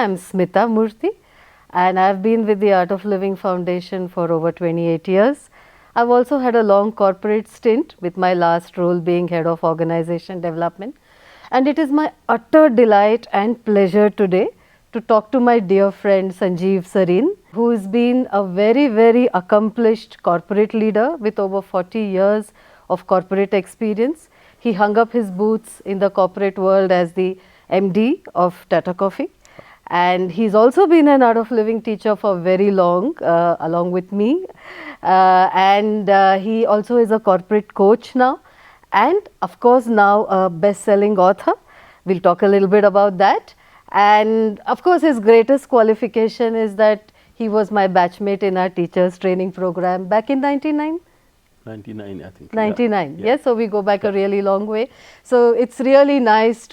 I'm Smita Murthy, and I've been with the Art of Living Foundation for over 28 years. I've also had a long corporate stint, with my last role being Head of Organization Development. And it is my utter delight and pleasure today to talk to my dear friend Sanjiv Sarin, who has been a very, very accomplished corporate leader with over 40 years of corporate experience. He hung up his boots in the corporate world as the MD of Tata Coffee. And he's also been an Art of Living teacher for very long, along with me. He also is a corporate coach now. And of course, now a best-selling author. We'll talk a little bit about that. And of course, his greatest qualification is that he was my batchmate in our teachers training program back in 99. 99, I think. 99, yeah. Yes, so we go back a really long way. So it's really nice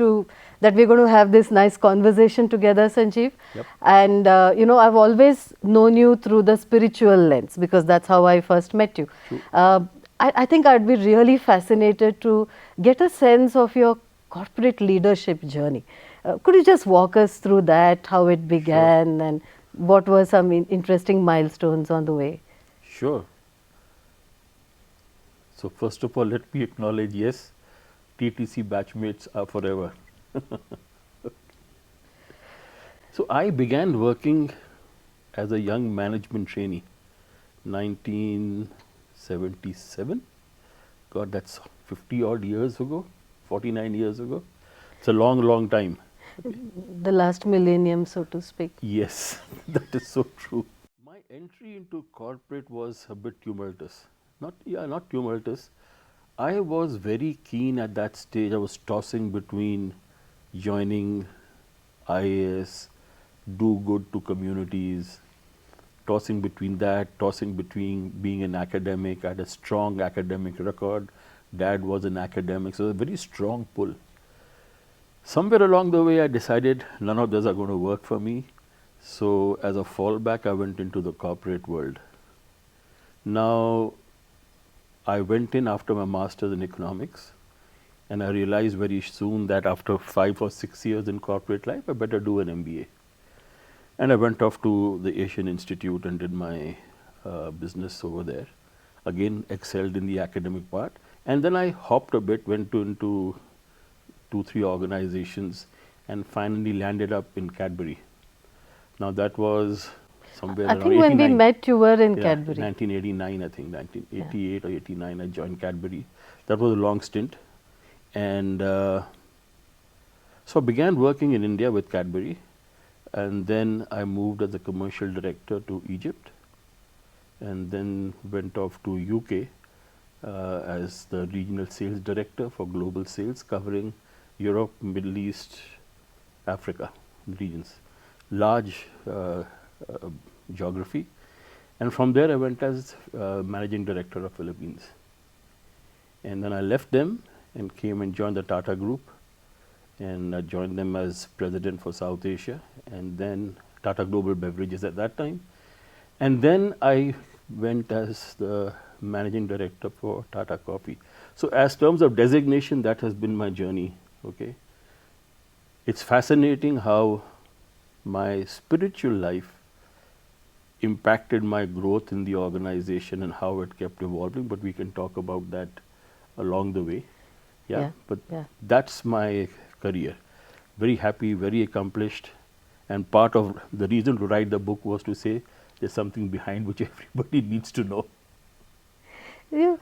that we're going to have this nice conversation together, Sanjiv. Yep. And I've always known you through the spiritual lens, because that's how I first met you. I think I'd be really fascinated to get a sense of your corporate leadership journey. Could you just walk us through that, how it began, and what were some interesting milestones on the way? Sure. So first of all, let me acknowledge, yes, TTC batchmates are forever. So I began working as a young management trainee, 1977. God, that's 50 odd years ago, 49 years ago. It's a long, long time. The last millennium, so to speak. Yes, that is so true. My entry into corporate was a bit tumultuous. Not tumultuous. I was very keen at that stage. I was tossing between joining IAS, do good to communities, tossing between being an academic. I had a strong academic record. Dad was an academic, so a very strong pull. Somewhere along the way, I decided none of those are going to work for me. So as a fallback, I went into the corporate world. Now, I went in after my master's in economics, and I realized very soon that after 5 or 6 years in corporate life, I better do an MBA. And I went off to the Asian Institute and did my business over there. Again, excelled in the academic part. And then I hopped a bit, went into 2-3 organizations, and finally landed up in Cadbury. Now that was somewhere around 89. I think when we met, you were in Cadbury. 1989, I think, 1988 or 89, I joined Cadbury. That was a long stint. And so I began working in India with Cadbury. And then I moved as a commercial director to Egypt. And then went off to UK as the regional sales director for global sales, covering Europe, Middle East, Africa regions. Large geography. And from there I went as managing director of Philippines. And then I left them and came and joined the Tata group, and I joined them as president for South Asia, and then Tata Global Beverages at that time. And then I went as the managing director for Tata Coffee. So as terms of designation, that has been my journey. Okay, it's fascinating how my spiritual life impacted my growth in the organization and how it kept evolving, but we can talk about that along the way. That's my career. Very happy, very accomplished, and part of the reason to write the book was to say there's something behind which everybody needs to know. I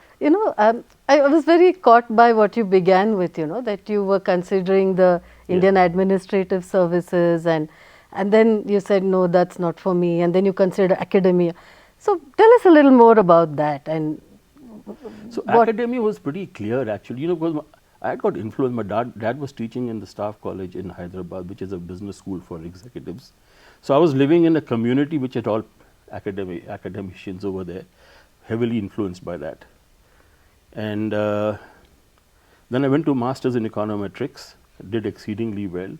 was very caught by what you began with, that you were considering the Indian administrative services, and then you said, no, that's not for me, and then you considered academia. So tell us a little more about that. And so academia was pretty clear, actually, because I got influenced. My dad was teaching in the Staff College in Hyderabad, which is a business school for executives. So I was living in a community which had all academicians over there, heavily influenced by that. And then I went to Masters in Econometrics, did exceedingly well,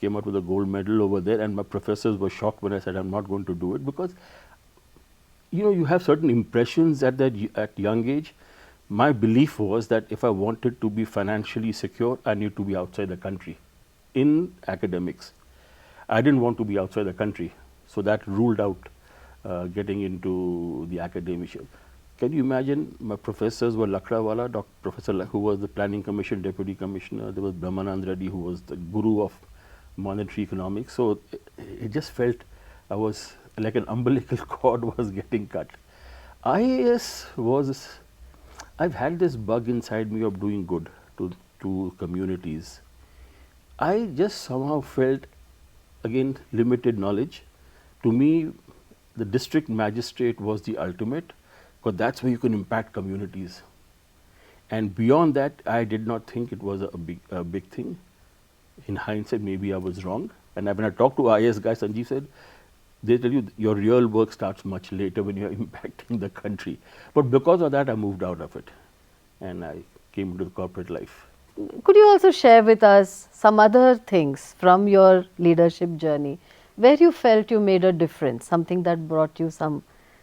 came out with a gold medal over there, and my professors were shocked when I said I'm not going to do it, because you have certain impressions at young age. My belief was that if I wanted to be financially secure, I need to be outside the country in academics. I didn't want to be outside the country, so that ruled out getting into the academia. Can you imagine? My professors were Lakrawala, Professor who was the Planning Commission Deputy Commissioner. There was Brahmanand Reddy, who was the guru of monetary economics. So it just felt I was like an umbilical cord was getting cut. IAS was, I've had this bug inside me of doing good to communities. I just somehow felt, again, limited knowledge. To me, the district magistrate was the ultimate, because that's where you can impact communities. And beyond that, I did not think it was a big thing. In hindsight, maybe I was wrong. And when I talked to IAS guys, Sanjiv said, they tell you your real work starts much later when you're impacting the country. But because of that, I moved out of it and I came into the corporate life. Could you also share with us some other things from your leadership journey where you felt you made a difference, something that brought you some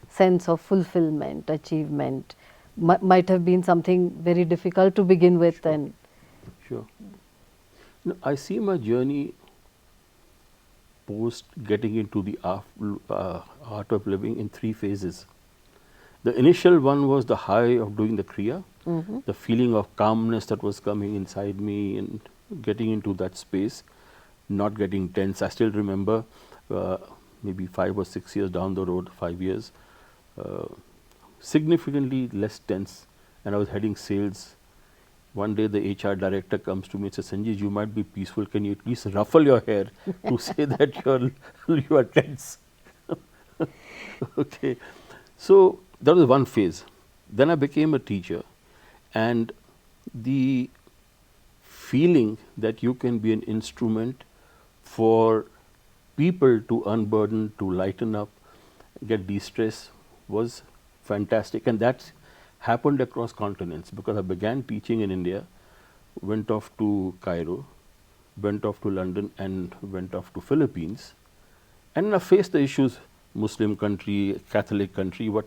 sense of fulfillment, achievement? Might have been something very difficult to begin with. Sure. And Sure. No, I see my journey post getting into the art of living in 3 phases. The initial one was the high of doing the Kriya, the feeling of calmness that was coming inside me and getting into that space, not getting tense. I still remember maybe 5 or 6 years down the road, 5 years, significantly less tense, and I was heading sales. One day the HR director comes to me and says, Sanjiv, you might be peaceful. Can you at least ruffle your hair to say that you are tense? Okay. So that was one phase. Then I became a teacher, and the feeling that you can be an instrument for people to unburden, to lighten up, get de-stress was fantastic. And that happened across continents, because I began teaching in India, went off to Cairo, went off to London, and went off to Philippines. And I faced the issues, Muslim country, Catholic country, but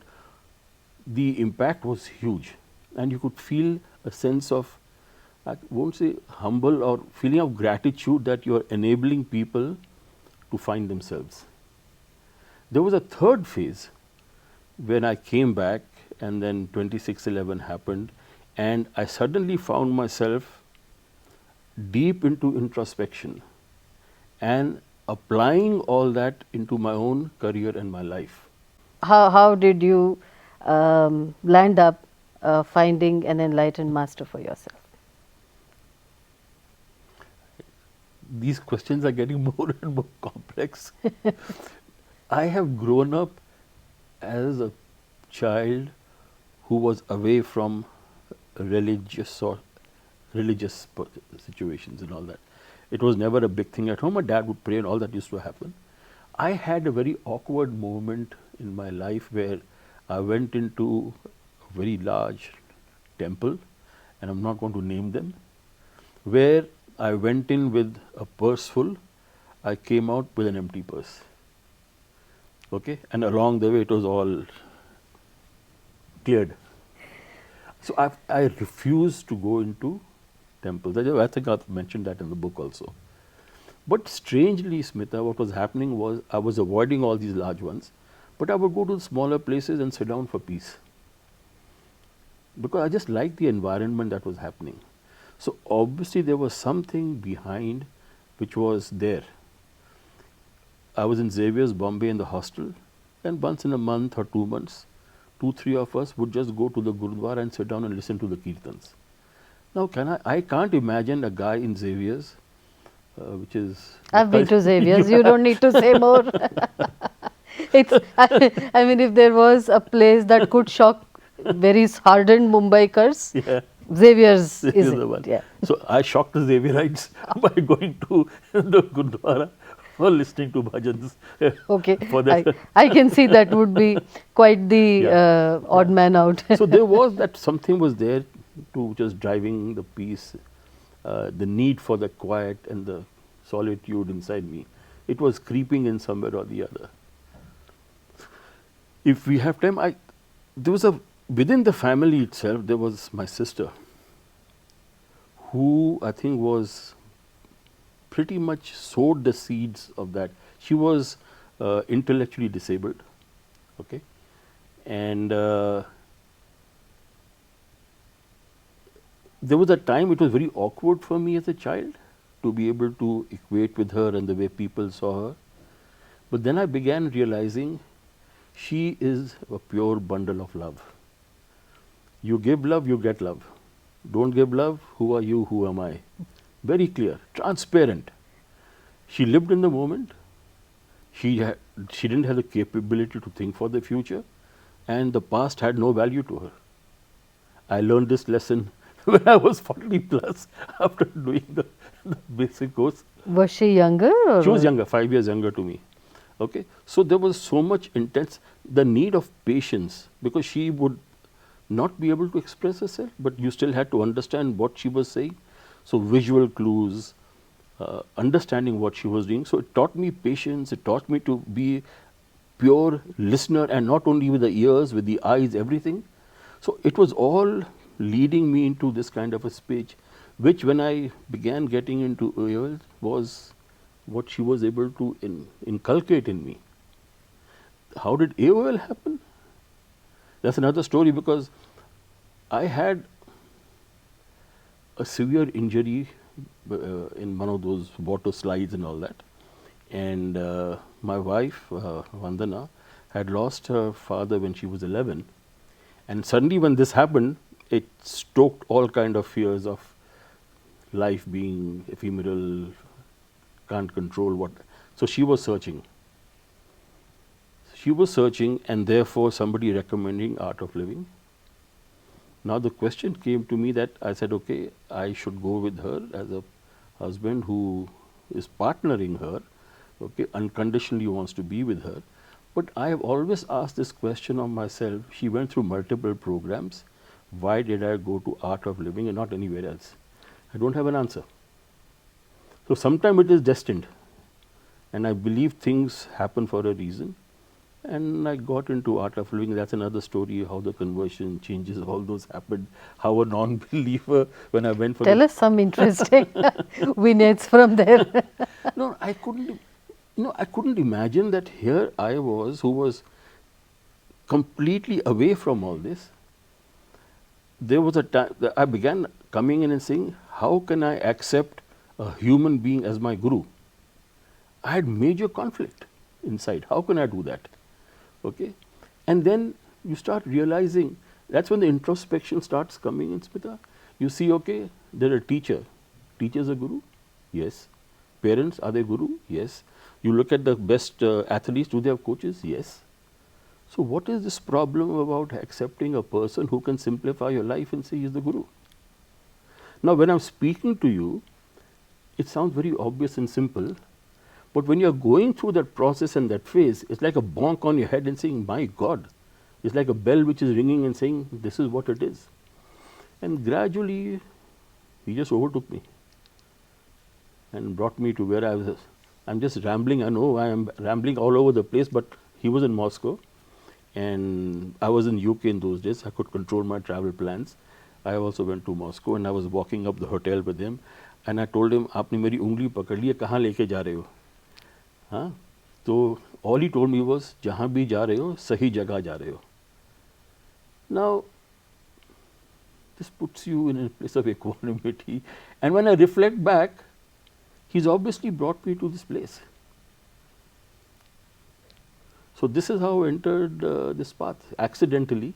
the impact was huge. And you could feel a sense of, I won't say humble, or feeling of gratitude that you are enabling people to find themselves. There was a third phase when I came back, and then 26/11 happened, and I suddenly found myself deep into introspection and applying all that into my own career and my life. how did you land up finding an enlightened master for yourself? These questions are getting more and more complex. I have grown up as a child who was away from religious situations and all that. It was never a big thing at home. My dad would pray and all that used to happen. I had a very awkward moment in my life where I went into a very large temple, and I'm not going to name them, where I went in with a purse full, I came out with an empty purse. Okay, and along the way it was all cleared. So I refused to go into temples. I think I've mentioned that in the book also. But strangely, Smita, what was happening was I was avoiding all these large ones, but I would go to the smaller places and sit down for peace, because I just liked the environment that was happening. So obviously there was something behind which was there. I was in Xavier's, Bombay, in the hostel, and once in a month or 2 months, 2-3 of us would just go to the Gurudwara and sit down and listen to the kirtans. Now, I can't imagine a guy in Xavier's, which is... I've been to Xavier's, you don't need to say more. I mean, if there was a place that could shock very hardened Mumbaikars, Yeah. Xavier's is the it. one. Yeah. So I shocked the Xavierites by going to the Gurdwara for listening to bhajans. Okay, For that. I can see that would be quite the odd man out. So there was that something was there to just driving the peace, the need for the quiet and the solitude inside me. It was creeping in somewhere or the other. If we have time, there was within the family itself, there was my sister, who I think was pretty much sowed the seeds of that. She was intellectually disabled, okay, and there was a time it was very awkward for me as a child to be able to equate with her and the way people saw her. But then I began realizing she is a pure bundle of love. You give love, you get love. Don't give love, who are you, who am I? Very clear, transparent. She lived in the moment. She didn't have the capability to think for the future, and the past had no value to her. I learned this lesson when I was 40 plus after doing the basic course. Was she younger? Or She was younger, 5 years younger to me. Okay, so there was so much intense, the need of patience, because she would not be able to express herself, but you still had to understand what she was saying. So visual clues, understanding what she was doing. So it taught me patience. It taught me to be pure listener, and not only with the ears, with the eyes, everything. So it was all leading me into this kind of a speech, which when I began getting into AOL was what she was able to inculcate in me. How did AOL happen? That's another story, because I had a severe injury in one of those water slides and all that. And my wife, Vandana, had lost her father when she was 11. And suddenly when this happened, it stoked all kind of fears of life being ephemeral, can't control what. So she was searching. She was searching, and therefore somebody recommending Art of Living. Now the question came to me that I said, okay, I should go with her as a husband who is partnering her, okay, unconditionally wants to be with her. But I have always asked this question of myself. She went through multiple programs. Why did I go to Art of Living and not anywhere else? I don't have an answer. So sometimes it is destined, and I believe things happen for a reason. And I got into Art of Living. That's another story, how the conversion changes, all those happened, how a non-believer, when I went for tell us some interesting vignettes from there. No, I couldn't, I couldn't imagine that here I was, who was completely away from all this. There was a time that I began coming in and saying, how can I accept a human being as my guru? I had major conflict inside. How can I do that? Okay, and then you start realizing, that's when the introspection starts coming in, Smita. You see, okay, they're a teacher. Teacher is a guru? Yes. Parents, are they guru? Yes. You look at the best athletes, do they have coaches? Yes. So what is this problem about accepting a person who can simplify your life and say he is the guru? Now when I'm speaking to you, it sounds very obvious and simple. But when you're going through that process and that phase, it's like a bonk on your head and saying, my God. It's like a bell which is ringing and saying, this is what it is. And gradually, he just overtook me and brought me to where I was. I'm just rambling. I know I am rambling all over the place, but he was in Moscow and I was in UK in those days. I could control my travel plans. I also went to Moscow and I was walking up the hotel with him. And I told him, आपने मेरी उंगली पकड़ ली है, कहाँ लेके जा रहे हो? हाँ, तो all he told me was, जहाँ भी जा रहे हो, सही जगह जा रहे हो. Now, this puts you in a place of equanimity. And when I reflect back, he's obviously brought me to this place. So this is how I entered this path, accidentally.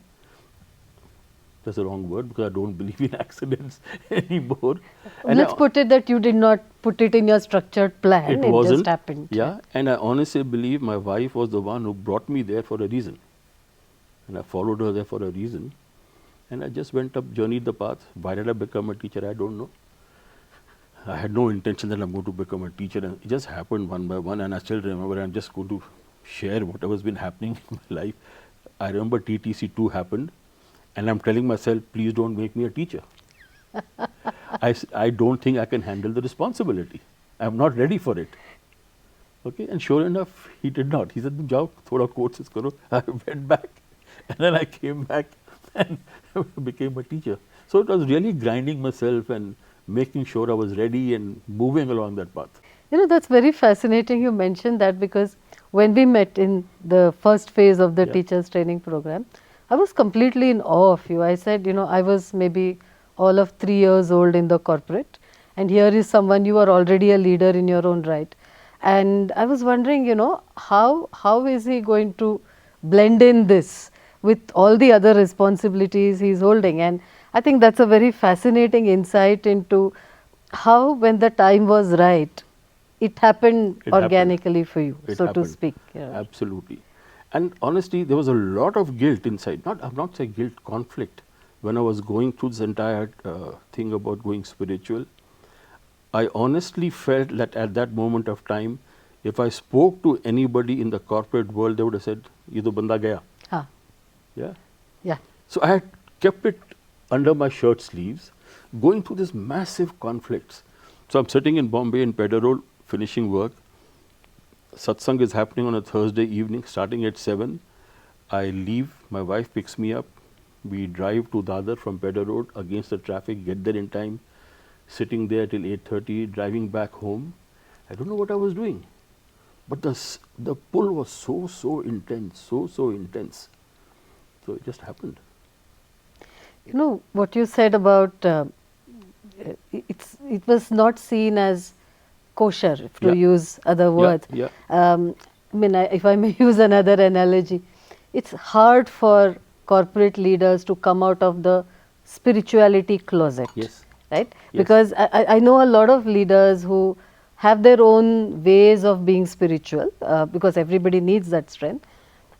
That's the wrong word, because I don't believe in accidents anymore. And Let's put it that you did not put it in your structured plan. It wasn't, just happened. Yeah, and I honestly believe my wife was the one who brought me there for a reason. And I followed her there for a reason. And I just went up, journeyed the path. Why did I become a teacher? I don't know. I had no intention that I'm going to become a teacher. And it just happened one by one. And I still remember, I'm just going to share whatever's been happening in my life. I remember TTC2 happened. And I'm telling myself, please don't make me a teacher. I don't think I can handle the responsibility. I'm not ready for it. Okay, and sure enough, he did not. He said, "Jao, thoda courses karo." I went back, and then I came back and became a teacher. So it was really grinding myself and making sure I was ready and moving along that path. That's very fascinating you mentioned that, because when we met in the first phase of the Yeah. teachers training program, I was completely in awe of you. I said, I was maybe all of 3 years old in the corporate, and here is someone, you are already a leader in your own right. And I was wondering, how is he going to blend in this with all the other responsibilities he's holding? And I think that's a very fascinating insight into how, when the time was right, it happened It happened. organically for you, It so to happened. speak. Yeah. Absolutely. And honestly, there was a lot of guilt inside. I'm not saying guilt, conflict. When I was going through this entire thing about going spiritual, I honestly felt that at that moment of time, if I spoke to anybody in the corporate world, they would have said, "Ye to banda gaya." Ah, Yeah. yeah. So I had kept it under my shirt sleeves, going through this massive conflicts. So I'm sitting in Bombay in Pedder Road, finishing work. Satsang is happening on a Thursday evening, starting at 7. I leave, my wife picks me up. We drive to Dadar from Pedder Road against the traffic, get there in time, sitting there till 8:30, driving back home. I don't know what I was doing, but the pull was so intense, so intense. So it just happened. What you said about it was not seen as kosher, if to Yeah, use other yeah, words. yeah. I mean, if I may use another analogy, it's hard for corporate leaders to come out of the spirituality closet, Yes, right? yes. Because I know a lot of leaders who have their own ways of being spiritual, because everybody needs that strength,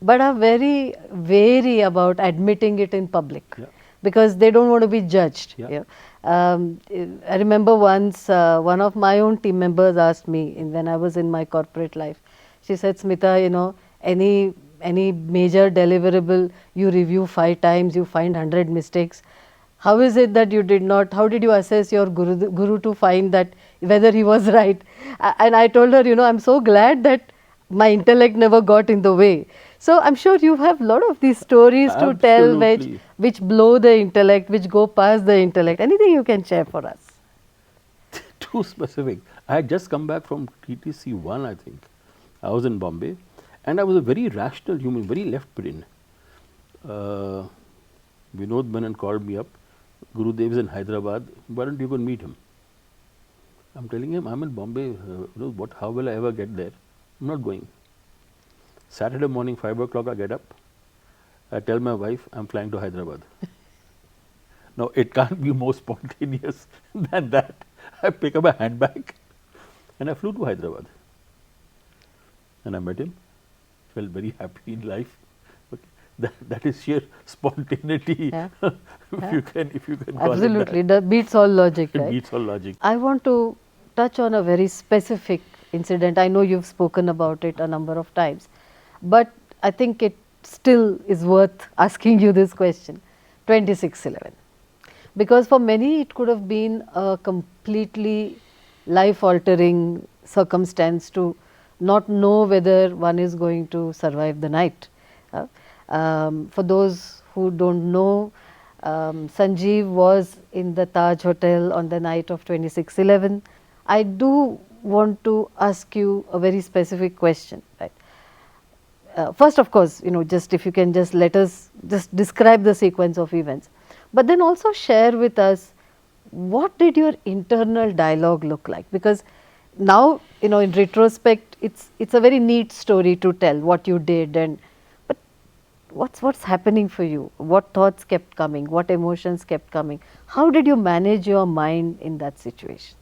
but are very wary about admitting it in public, Yeah, because they don't want to be judged. yeah. I remember once one of my own team members asked me when I was in my corporate life. She said, "Smita, any major deliverable you review 5 times, you find 100 mistakes. How is it that you did not? How did you assess your guru to find that whether he was right?" And I told her, I'm so glad that my intellect never got in the way. So I'm sure you have a lot of these stories to tell Absolutely. which blow the intellect, which go past the intellect. Anything you can share for us? Too specific. I had just come back from TTC 1, I think. I was in Bombay, and I was a very rational human, very left brain. Uh, Vinod Menon called me up. Gurudev is in Hyderabad. Why don't you go and meet him? I'm telling him, I'm in Bombay. How will I ever get there? I'm not going. Saturday morning, 5 o'clock, I get up. I tell my wife, I'm flying to Hyderabad. Now, it can't be more spontaneous than that. I pick up a handbag and I flew to Hyderabad. And I met him. Felt very happy in life. Okay. That is sheer spontaneity. Yeah. if you can call Absolutely. it that. That beats all logic, It right? beats all logic. I want to touch on a very specific incident. I know you've spoken about it a number of times, but I think it still is worth asking you this question. 26/11. Because for many it could have been a completely life altering circumstance to not know whether one is going to survive the night. Uh, for those who don't know, Sanjeev was in the Taj Hotel on the night of 26/11. I do want to ask you a very specific question, right? First, of course, just if you can just let us just describe the sequence of events, but then also share with us what did your internal dialogue look like? Because now, in retrospect, it's a very neat story to tell what you did, but what's happening for you? What thoughts kept coming? What emotions kept coming? How did you manage your mind in that situation?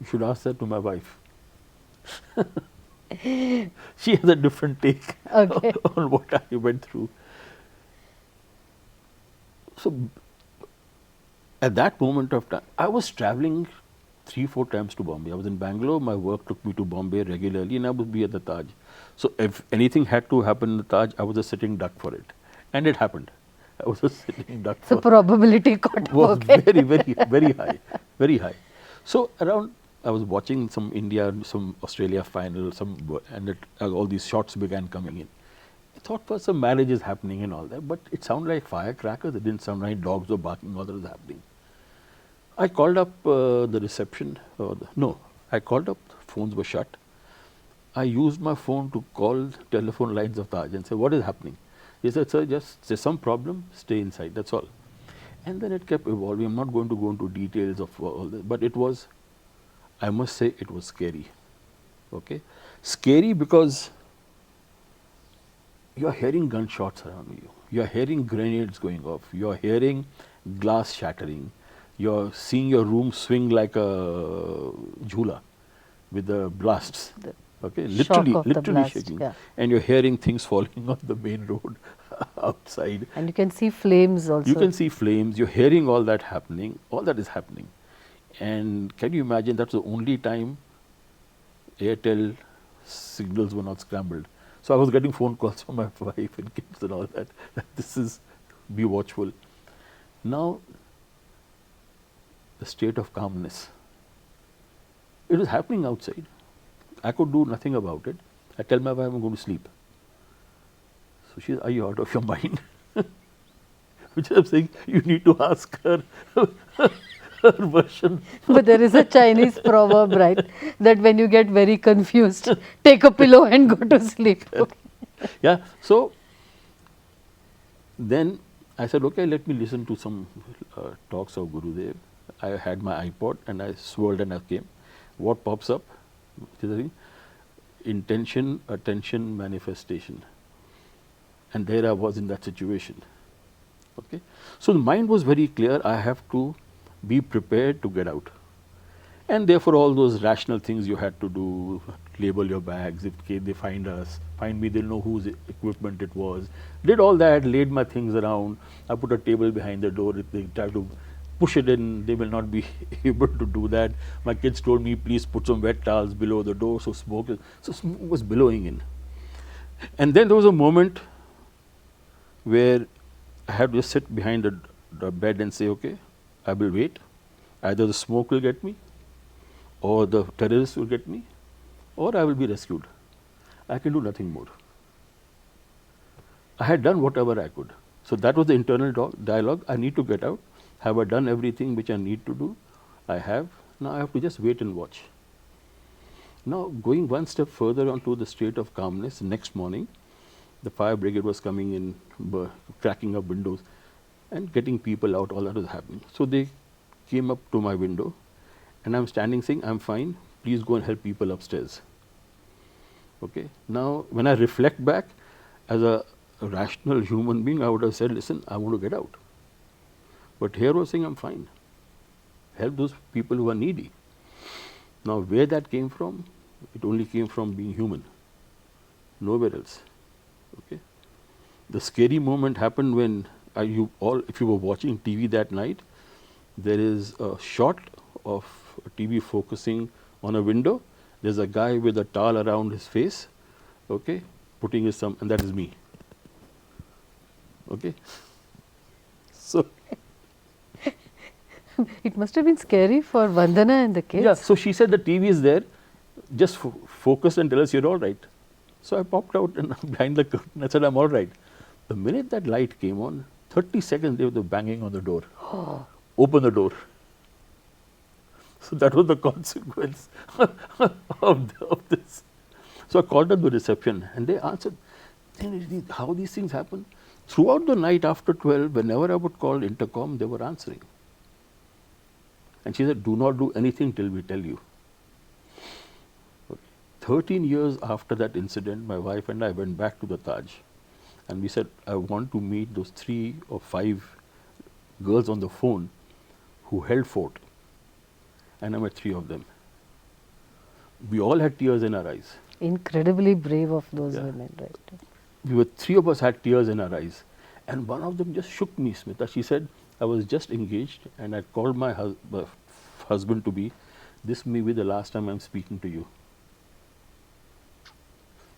You should ask that to my wife. She has a different take Okay. on what I went through. So, at that moment of time, I was traveling 3-4 times to Bombay. I was in Bangalore. My work took me to Bombay regularly, and I would be at the Taj. So, if anything had to happen in the Taj, I was a sitting duck for it, and it happened. I was a sitting duck So for probability caught up. was Okay. very high, very high. So around, I was watching some India, some Australia final, and all these shots began coming in. I thought first some marriage is happening and all that, but it sounded like firecrackers. It didn't sound like dogs were barking. All that was happening. I called up the reception. No, I called up. Phones were shut. I used my phone to call telephone lines of Taj and say, "What is happening?" He said, "Sir, just there's some problem. Stay inside. That's all." And then it kept evolving. I'm not going to go into details of all this, but it was, I must say, it was scary. Okay, scary because you're hearing gunshots around you. You're hearing grenades going off. You're hearing glass shattering. You're seeing your room swing like a jhula with the blasts. The Okay, shock of the literally blast. shaking. Yeah. And you're hearing things falling on the main road outside. And you can see flames also. You can see flames. You're hearing all that happening. All that is happening. And can you imagine that's the only time Airtel signals were not scrambled. So I was getting phone calls from my wife and kids and all that. This is, be watchful. Now, the state of calmness. It was happening outside. I could do nothing about it. I tell my wife I'm going to sleep. So she says, "Are you out of your mind?" Which I'm saying, you need to ask her her version. But there is a Chinese proverb, right, that when you get very confused, take a pillow and go to sleep. Okay. Yeah. So then I said, okay, let me listen to some talks of Gurudev. I had my iPod and I swirled and I came. What pops up? Intention, attention, manifestation. And there I was in that situation. Okay. So the mind was very clear. I have to be prepared to get out. And therefore, all those rational things you had to do, label your bags, if they find me, they'll know whose equipment it was. Did all that, laid my things around. I put a table behind the door. If they try to push it in, they will not be able to do that. My kids told me, please put some wet towels below the door, so smoke was billowing in. And then there was a moment where I had to just sit behind the bed and say, okay, I will wait. Either the smoke will get me, or the terrorists will get me, or I will be rescued. I can do nothing more. I had done whatever I could. So that was the internal dialogue. I need to get out. Have I done everything which I need to do? I have. Now I have to just wait and watch. Now going one step further onto the state of calmness, next morning, the fire brigade was coming in, cracking up windows and getting people out, all that was happening. So they came up to my window and I'm standing saying, I'm fine, please go and help people upstairs. Okay. Now, when I reflect back, as a rational human being, I would have said, listen, I want to get out. But here I was saying, I'm fine. Help those people who are needy. Now, where that came from? It only came from being human. Nowhere else. Okay. The scary moment happened when if you were watching TV that night, there is a shot of a TV focusing on a window. There's a guy with a towel around his face, okay, putting his thumb, and that is me. Okay. So It must have been scary for Vandana and the kids. yeah, so she said the TV is there, just focus and tell us you're all right. So I popped out and behind the curtain, I said I'm all right. The minute that light came on, 30 seconds they were banging on the door. Open the door. So that was the consequence of this. So I called up the reception and they answered, how these things happen? Throughout the night after 12, whenever I would call intercom, they were answering. And she said, do not do anything till we tell you. Okay. 13 years after that incident, my wife and I went back to the Taj. And we said, I want to meet those 3 or 5 girls on the phone who held fort. And I met 3 of them. We all had tears in our eyes. Incredibly brave of those women, right? 3 of us had tears in our eyes. And one of them just shook me, Smita. She said, I was just engaged and I called my husband to be, this may be the last time I'm speaking to you.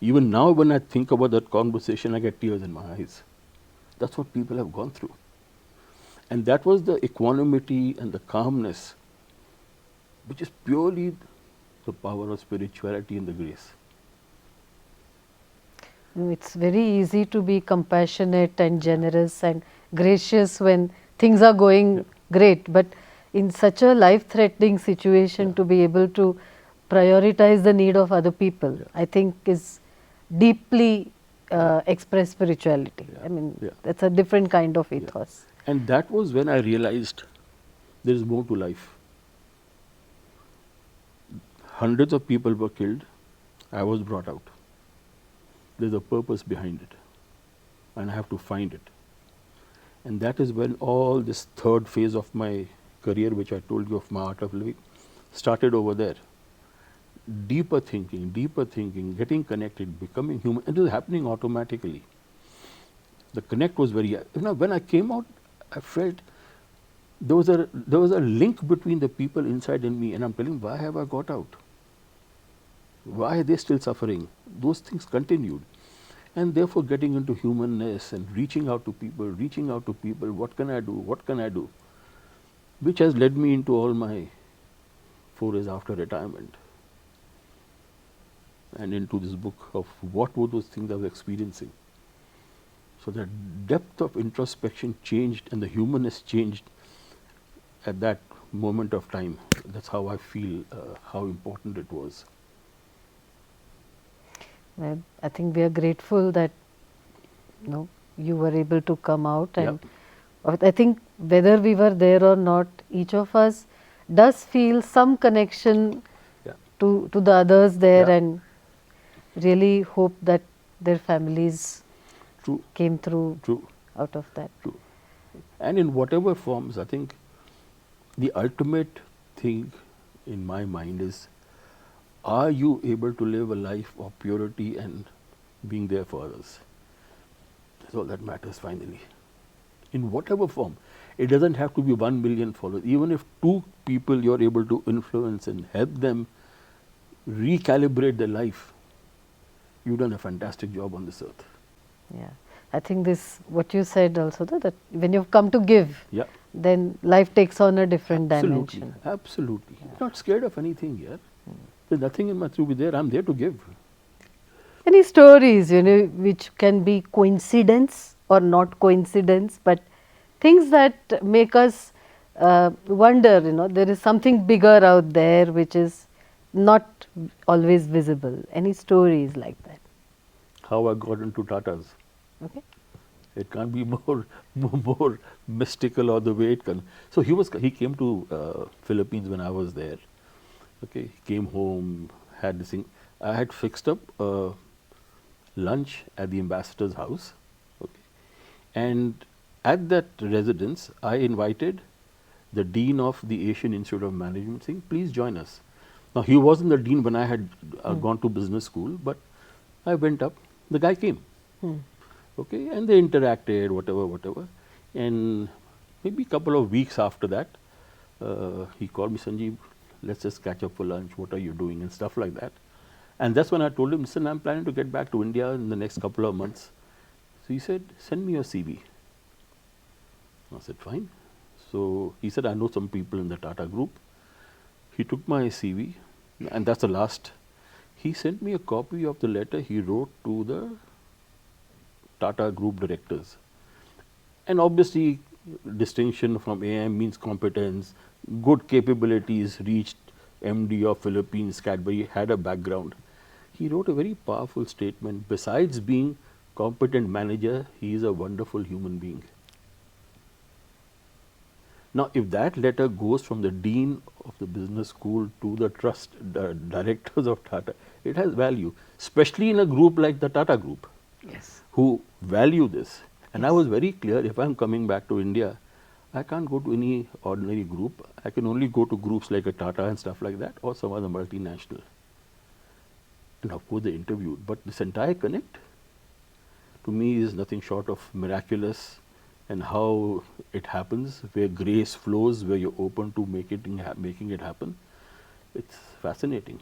Even now when I think about that conversation, I get tears in my eyes. That's what people have gone through. And that was the equanimity and the calmness, which is purely the power of spirituality and the grace. It's very easy to be compassionate and generous and gracious when things are going great, but in such a life-threatening situation to be able to prioritize the need of other people, I think is deeply expressed spirituality. I mean, that's a different kind of ethos. And that was when I realized there is more to life. Hundreds of people were killed. I was brought out. There's a purpose behind it, and I have to find it. And that is when all this third phase of my career, which I told you of my art of living, started over there. Deeper thinking, getting connected, becoming human. It was happening automatically. The connect was very. When I came out, I felt there was a link between the people inside and me, and I'm telling, why have I got out? Why are they still suffering? Those things continued. And therefore getting into humanness and reaching out to people, what can I do? Which has led me into all my forays after retirement. And into this book of what were those things I was experiencing. So that depth of introspection changed and the humanness changed at that moment of time. That's how I feel how important it was. Well, I think we are grateful that you were able to come out, and I think whether we were there or not, each of us does feel some connection to the others there, and really hope that their families came through out of that. True. And in whatever forms, I think the ultimate thing in my mind is, are you able to live a life of purity and being there for others? That's all that matters finally. In whatever form. It doesn't have to be 1 million followers. Even if 2 people you're able to influence and help them recalibrate their life, you've done a fantastic job on this earth. Yeah. I think this, what you said also, that when you've come to give, then life takes on a different dimension. Absolutely. Not scared of anything here. There's nothing in my to be there. I'm there to give. Any stories, which can be coincidence or not coincidence, but things that make us wonder, there is something bigger out there which is not always visible. Any stories like that? How I got into Tatas. Okay. It can't be more mystical or the way it can. So he came to Philippines when I was there. Okay, he came home, had this thing. I had fixed up lunch at the ambassador's house. Okay, and at that residence, I invited the dean of the Asian Institute of Management, saying, "Please join us." Now he wasn't the dean when I had gone to business school, but I went up. The guy came. Okay, and they interacted, whatever. And maybe a couple of weeks after that, he called me, "Sanjiv, let's just catch up for lunch. What are you doing?" and stuff like that. And that's when I told him, "Listen, I'm planning to get back to India in the next couple of months." So he said, "Send me your CV." I said, "Fine." So he said, "I know some people in the Tata group." He took my CV, and that's the last. He sent me a copy of the letter he wrote to the Tata group directors. And obviously, distinction from AM means competence, good capabilities, reached MD of Philippines, Cadbury, had a background. He wrote a very powerful statement. Besides being competent manager, he is a wonderful human being. Now, if that letter goes from the dean of the business school to the trust directors of Tata, it has value, especially in a group like the Tata group, who value this. And I was very clear, if I'm coming back to India, I can't go to any ordinary group. I can only go to groups like a Tata and stuff like that, or some other multinational. And of course they interviewed. But this entire connect, to me, is nothing short of miraculous. And how it happens, where grace flows, where you're open to making it happen. It's fascinating.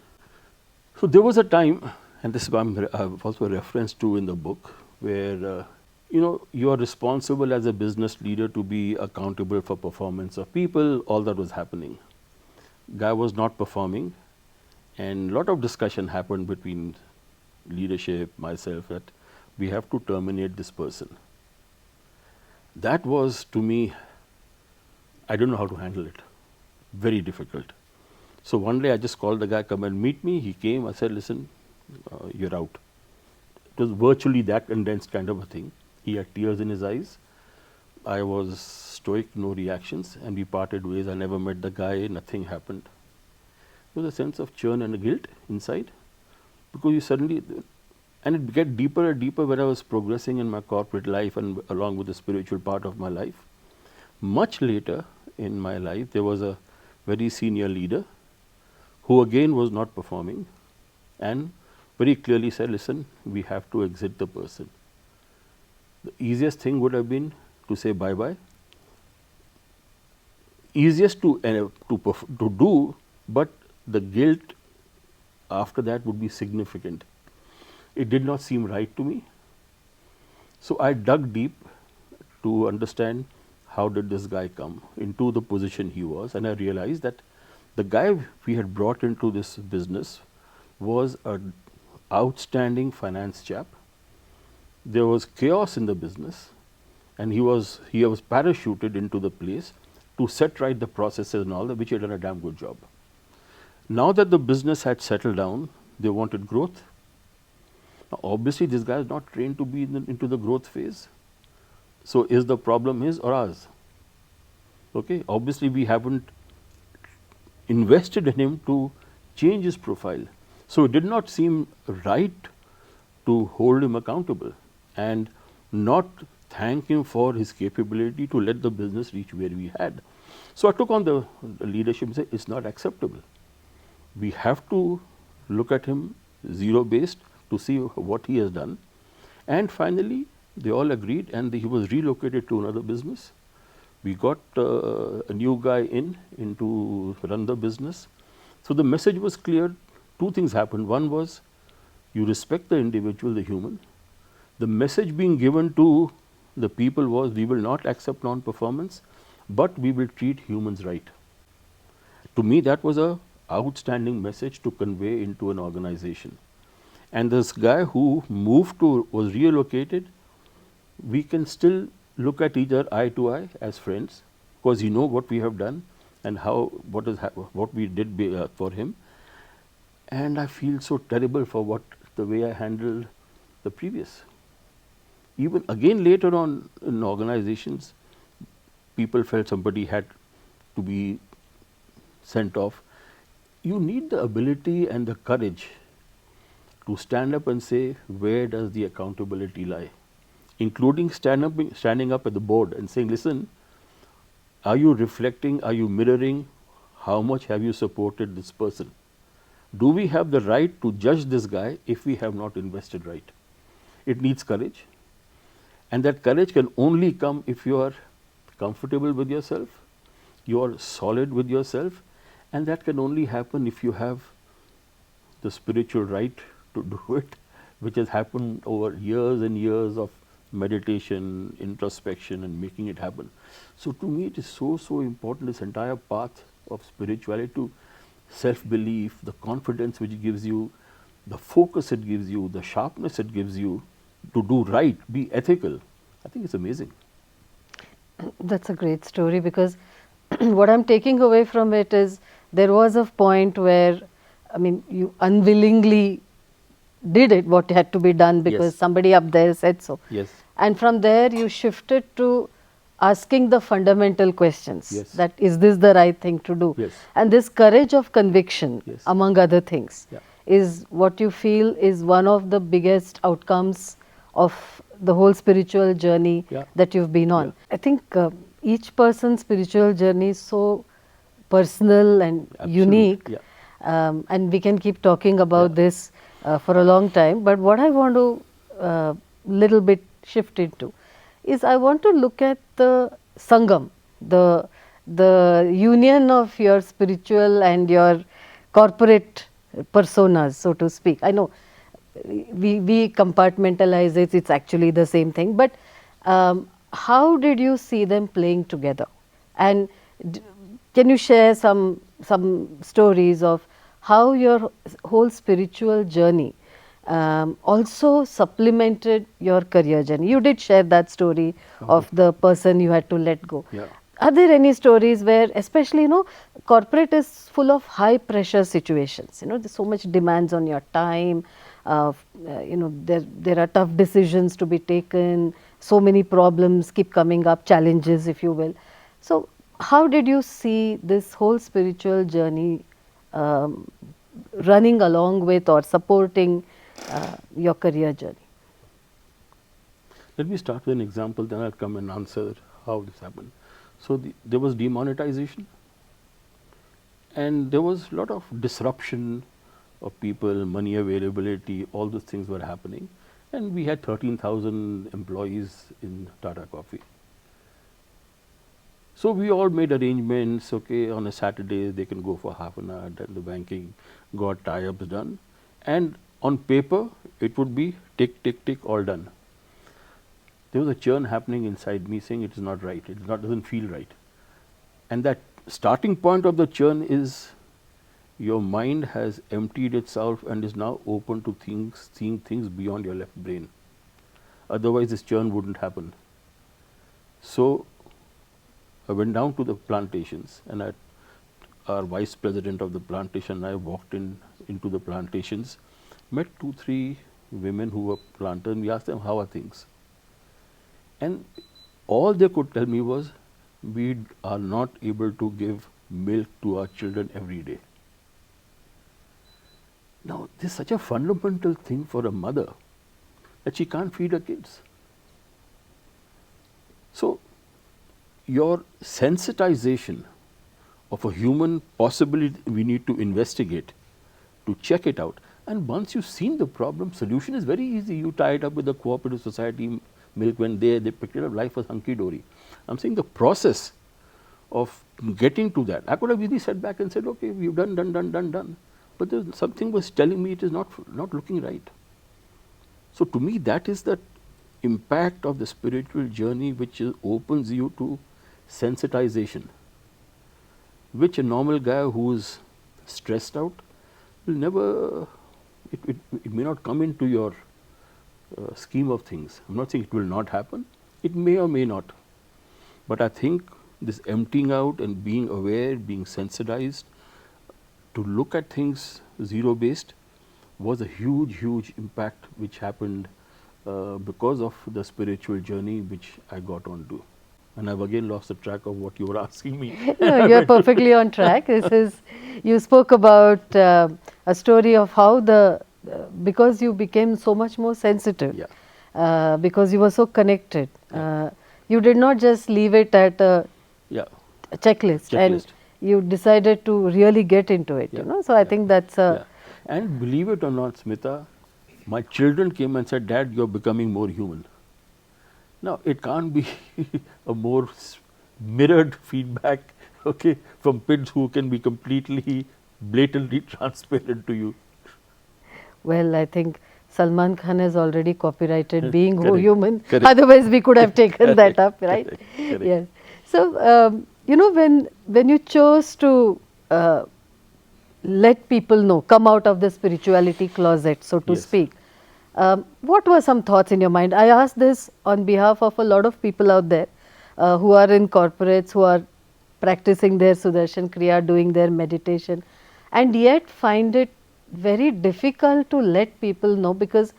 So there was a time, and this I've also referenced to in the book, where you are responsible as a business leader to be accountable for performance of people. All that was happening. Guy was not performing, and a lot of discussion happened between leadership, myself, that we have to terminate this person. That was, to me, I don't know how to handle it. very difficult. So one day I just called the guy, come and meet me. He came. I said, listen, you're out. It was virtually that condensed kind of a thing. He had tears in his eyes. I was stoic, no reactions, and we parted ways. I never met the guy. Nothing happened. There was a sense of churn and guilt inside, because you suddenly, and it get deeper and deeper when I was progressing in my corporate life and along with the spiritual part of my life. Much later in my life, there was a very senior leader who again was not performing and very clearly said, listen, we have to exit the person. The easiest thing would have been to say bye-bye. Easiest to do, but the guilt after that would be significant. It did not seem right to me. So I dug deep to understand how did this guy come into the position he was, and I realized that the guy we had brought into this business was an outstanding finance chap. There was chaos in the business, and he was parachuted into the place to set right the processes and all that, which he had done a damn good job. Now that the business had settled down, they wanted growth. Now, obviously, this guy is not trained to be into the growth phase. So, is the problem his or ours? Okay, obviously, we haven't invested in him to change his profile. So, it did not seem right to hold him accountable and not thank him for his capability to let the business reach where we had. So, I took on the leadership and said, it's not acceptable. We have to look at him zero based to see what he has done. And finally, they all agreed, and he was relocated to another business. We got a new guy in to run the business. So the message was clear. Two things happened. One was you respect the individual, the human. The message being given to the people was we will not accept non-performance, but we will treat humans right. To me, that was a outstanding message to convey into an organization. And this guy who was relocated, we can still look at each other eye to eye as friends, because you know what we have done and what we did for him. And I feel so terrible for the way I handled the previous. Even again later on in organizations, people felt somebody had to be sent off. You need the ability and the courage to stand up and say, where does the accountability lie? Including standing up at the board and saying, listen, are you reflecting, are you mirroring, how much have you supported this person? Do we have the right to judge this guy if we have not invested right? It needs courage. And that courage can only come if you are comfortable with yourself, you are solid with yourself, and that can only happen if you have the spiritual right to do it, which has happened over years and years of meditation, introspection, and making it happen. So to me, it is so important, this entire path of spirituality, to self-belief, the confidence which it gives you, the focus it gives you, the sharpness it gives you to do right, be ethical. I think it's amazing. That's a great story, because what I'm taking away from it is there was a point where, I mean, you unwillingly did it, what had to be done, because Yes. somebody up there said so. Yes. And from there you shifted to asking the fundamental questions. Yes. That is this the right thing to do? Yes. And this courage of conviction, Yes. among other things, Yeah. is what you feel is one of the biggest outcomes of the whole spiritual journey Yeah. that you've been on. Yeah. I think each person's spiritual journey is so personal and Absolutely. unique, Yeah. and we can keep talking about this for a long time. But what I want to little bit shift into is I want to look at the Sangam, the union of your spiritual and your corporate personas, so to speak. I know we compartmentalize it, it's actually the same thing, but how did you see them playing together? And can you share some stories of how your whole spiritual journey also supplemented your career journey? You did share that story of the person you had to let go. Yeah. Are there any stories where, especially, corporate is full of high pressure situations, there's so much demands on your time, there are tough decisions to be taken, so many problems keep coming up, challenges, if you will. So how did you see this whole spiritual journey um, running along with or supporting your career journey? Let me start with an example, then I'll come and answer how this happened. So there was demonetization, and there was a lot of disruption of people, money availability, all those things were happening. And we had 13,000 employees in Tata Coffee. So we all made arrangements, okay, on a Saturday they can go for half an hour, then the banking got tie-ups done. And on paper, it would be tick, tick, tick, all done. There was a churn happening inside me saying it is not right, it doesn't feel right. And that starting point of the churn is your mind has emptied itself and is now open to things, seeing things beyond your left brain. Otherwise, this churn wouldn't happen. So I went down to the plantations, and our vice president of the plantation and I walked into the plantations, met 2-3 women who were planters, and we asked them, how are things? And all they could tell me was, we are not able to give milk to our children every day. Now, this is such a fundamental thing for a mother that she can't feed her kids. So, your sensitization of a human possibility we need to investigate, to check it out. And once you've seen the problem, solution is very easy. You tie it up with the cooperative society milk when they picked it up, life was hunky-dory. I'm saying the process of getting to that. I could have easily sat back and said, okay, we've done. But something was telling me it is not looking right. So to me, that is the impact of the spiritual journey, which opens you to sensitization, which a normal guy who is stressed out will never, it may not come into your scheme of things. I'm not saying it will not happen, it may or may not. But I think this emptying out and being aware, being sensitized, to look at things zero-based was a huge impact which happened because of the spiritual journey which I got onto. And I've again lost the track of what you were asking me. No, you're perfectly on track. You spoke about a story of how because you became so much more sensitive, Yeah. because you were so connected. You did not just leave it at a Yeah. checklist, and you decided to really get into it. So I think that's yeah. And believe it or not, Smita, my children came and said, Dad, you're becoming more human. Now, it can't be a more mirrored feedback, okay, from kids who can be completely, blatantly transparent to you. Well, I think Salman Khan has already copyrighted being Correct. human. Correct. Otherwise, we could have taken that up, right? Correct. Yes. So, when you chose to let people know, come out of the spirituality closet, so to Yes. speak, what were some thoughts in your mind? I ask this on behalf of a lot of people out there who are in corporates, who are practicing their Sudarshan Kriya, doing their meditation, and yet find it very difficult to let people know, because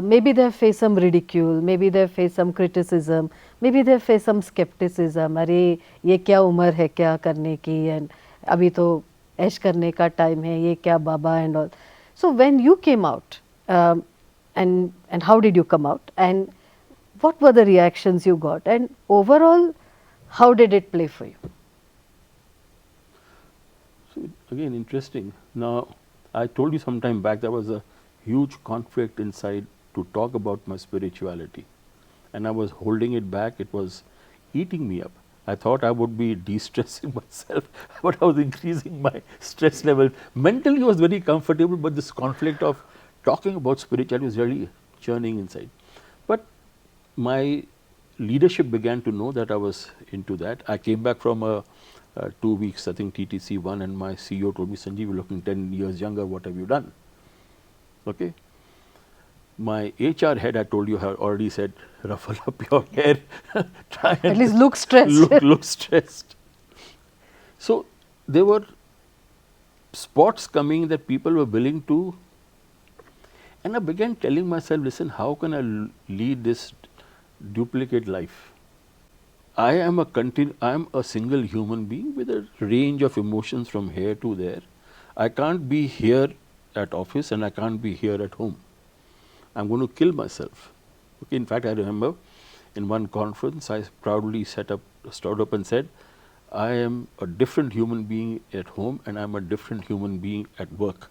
maybe they have faced some ridicule, maybe they have faced some criticism, maybe they have faced some skepticism. अरे ये क्या उम्र है क्या करने की, and अभी तो ऐश करने का टाइम है, ये क्या बाबा and all. So when you came out, and how did you come out, and what were the reactions you got, and overall, how did it play for you? So, again, interesting. Now, I told you some time back there was a huge conflict inside to talk about my spirituality. And I was holding it back. It was eating me up. I thought I would be de-stressing myself, but I was increasing my stress level. Mentally, I was very comfortable, but this conflict of talking about spirituality was really churning inside. But my leadership began to know that I was into that. I came back from 2 weeks, I think TTC 1, and my CEO told me, Sanjiv, you're looking 10 years younger, what have you done? Okay. My HR head, I told you, had already said, ruffle up your hair, try At and least look stressed. look stressed. So there were spots coming that people were willing to, and I began telling myself, listen, how can I lead this duplicate life? I am a single human being with a range of emotions from here to there. I can't be here at office and I can't be here at home. I'm going to kill myself. Okay, in fact, I remember in one conference, I proudly stood up and said, I am a different human being at home and I'm a different human being at work.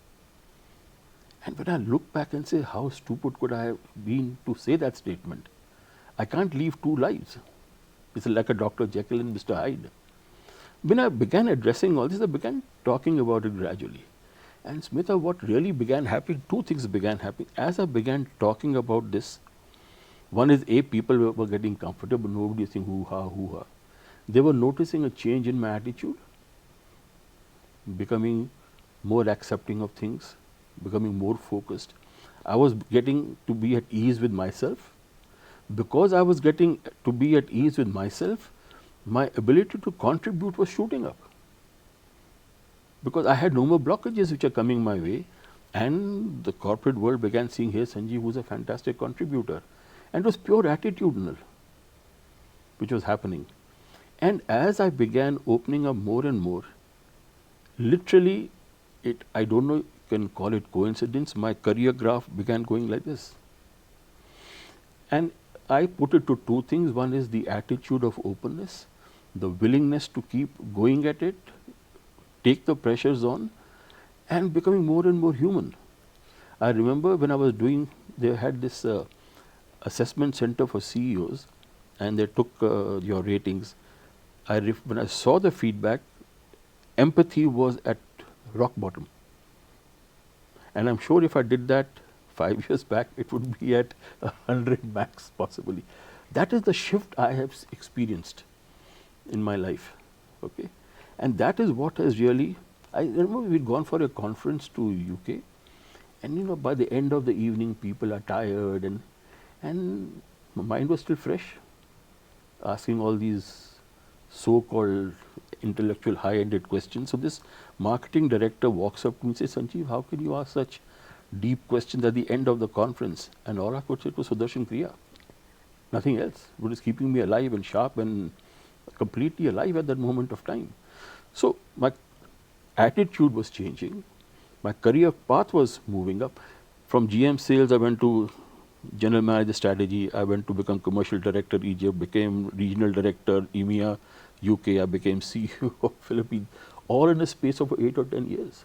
And when I look back and say, how stupid could I have been to say that statement? I can't live two lives. It's like a Dr. Jekyll and Mr. Hyde. When I began addressing all this, I began talking about it gradually. And Smita, what really began happening, two things began happening. As I began talking about this, one is people were getting comfortable, nobody is saying hoo-ha, hoo-ha. They were noticing a change in my attitude, becoming more accepting of things, becoming more focused. I was getting to be at ease with myself. Because I was getting to be at ease with myself, my ability to contribute was shooting up. Because I had no more blockages which are coming my way, and the corporate world began seeing, here Sanjiv was a fantastic contributor. And it was pure attitudinal which was happening. And as I began opening up more and more, literally, I don't know, you can call it coincidence, my career graph began going like this. And I put it to two things. One is the attitude of openness, the willingness to keep going at it, take the pressures on, and becoming more and more human. I remember when I was doing, they had this assessment center for CEOs, and they took your ratings. When I saw the feedback, empathy was at rock bottom. And I'm sure if I did that 5 years back, it would be at 100 max possibly. That is the shift I have experienced in my life. Okay, and that is what has really. I remember we'd gone for a conference to UK, and by the end of the evening, people are tired, and my mind was still fresh, asking all these so-called intellectual high-ended questions. So this marketing director walks up to me and says, Sanjiv, how can you ask such deep questions at the end of the conference? And all I could say was Sudarshan Kriya, nothing else. What is keeping me alive and sharp and completely alive at that moment of time. So my attitude was changing, my career path was moving up. From GM sales, I went to general manager strategy, I went to become commercial director Egypt, became regional director EMEA, UK, I became CEO of Philippines, all in a space of 8 or 10 years.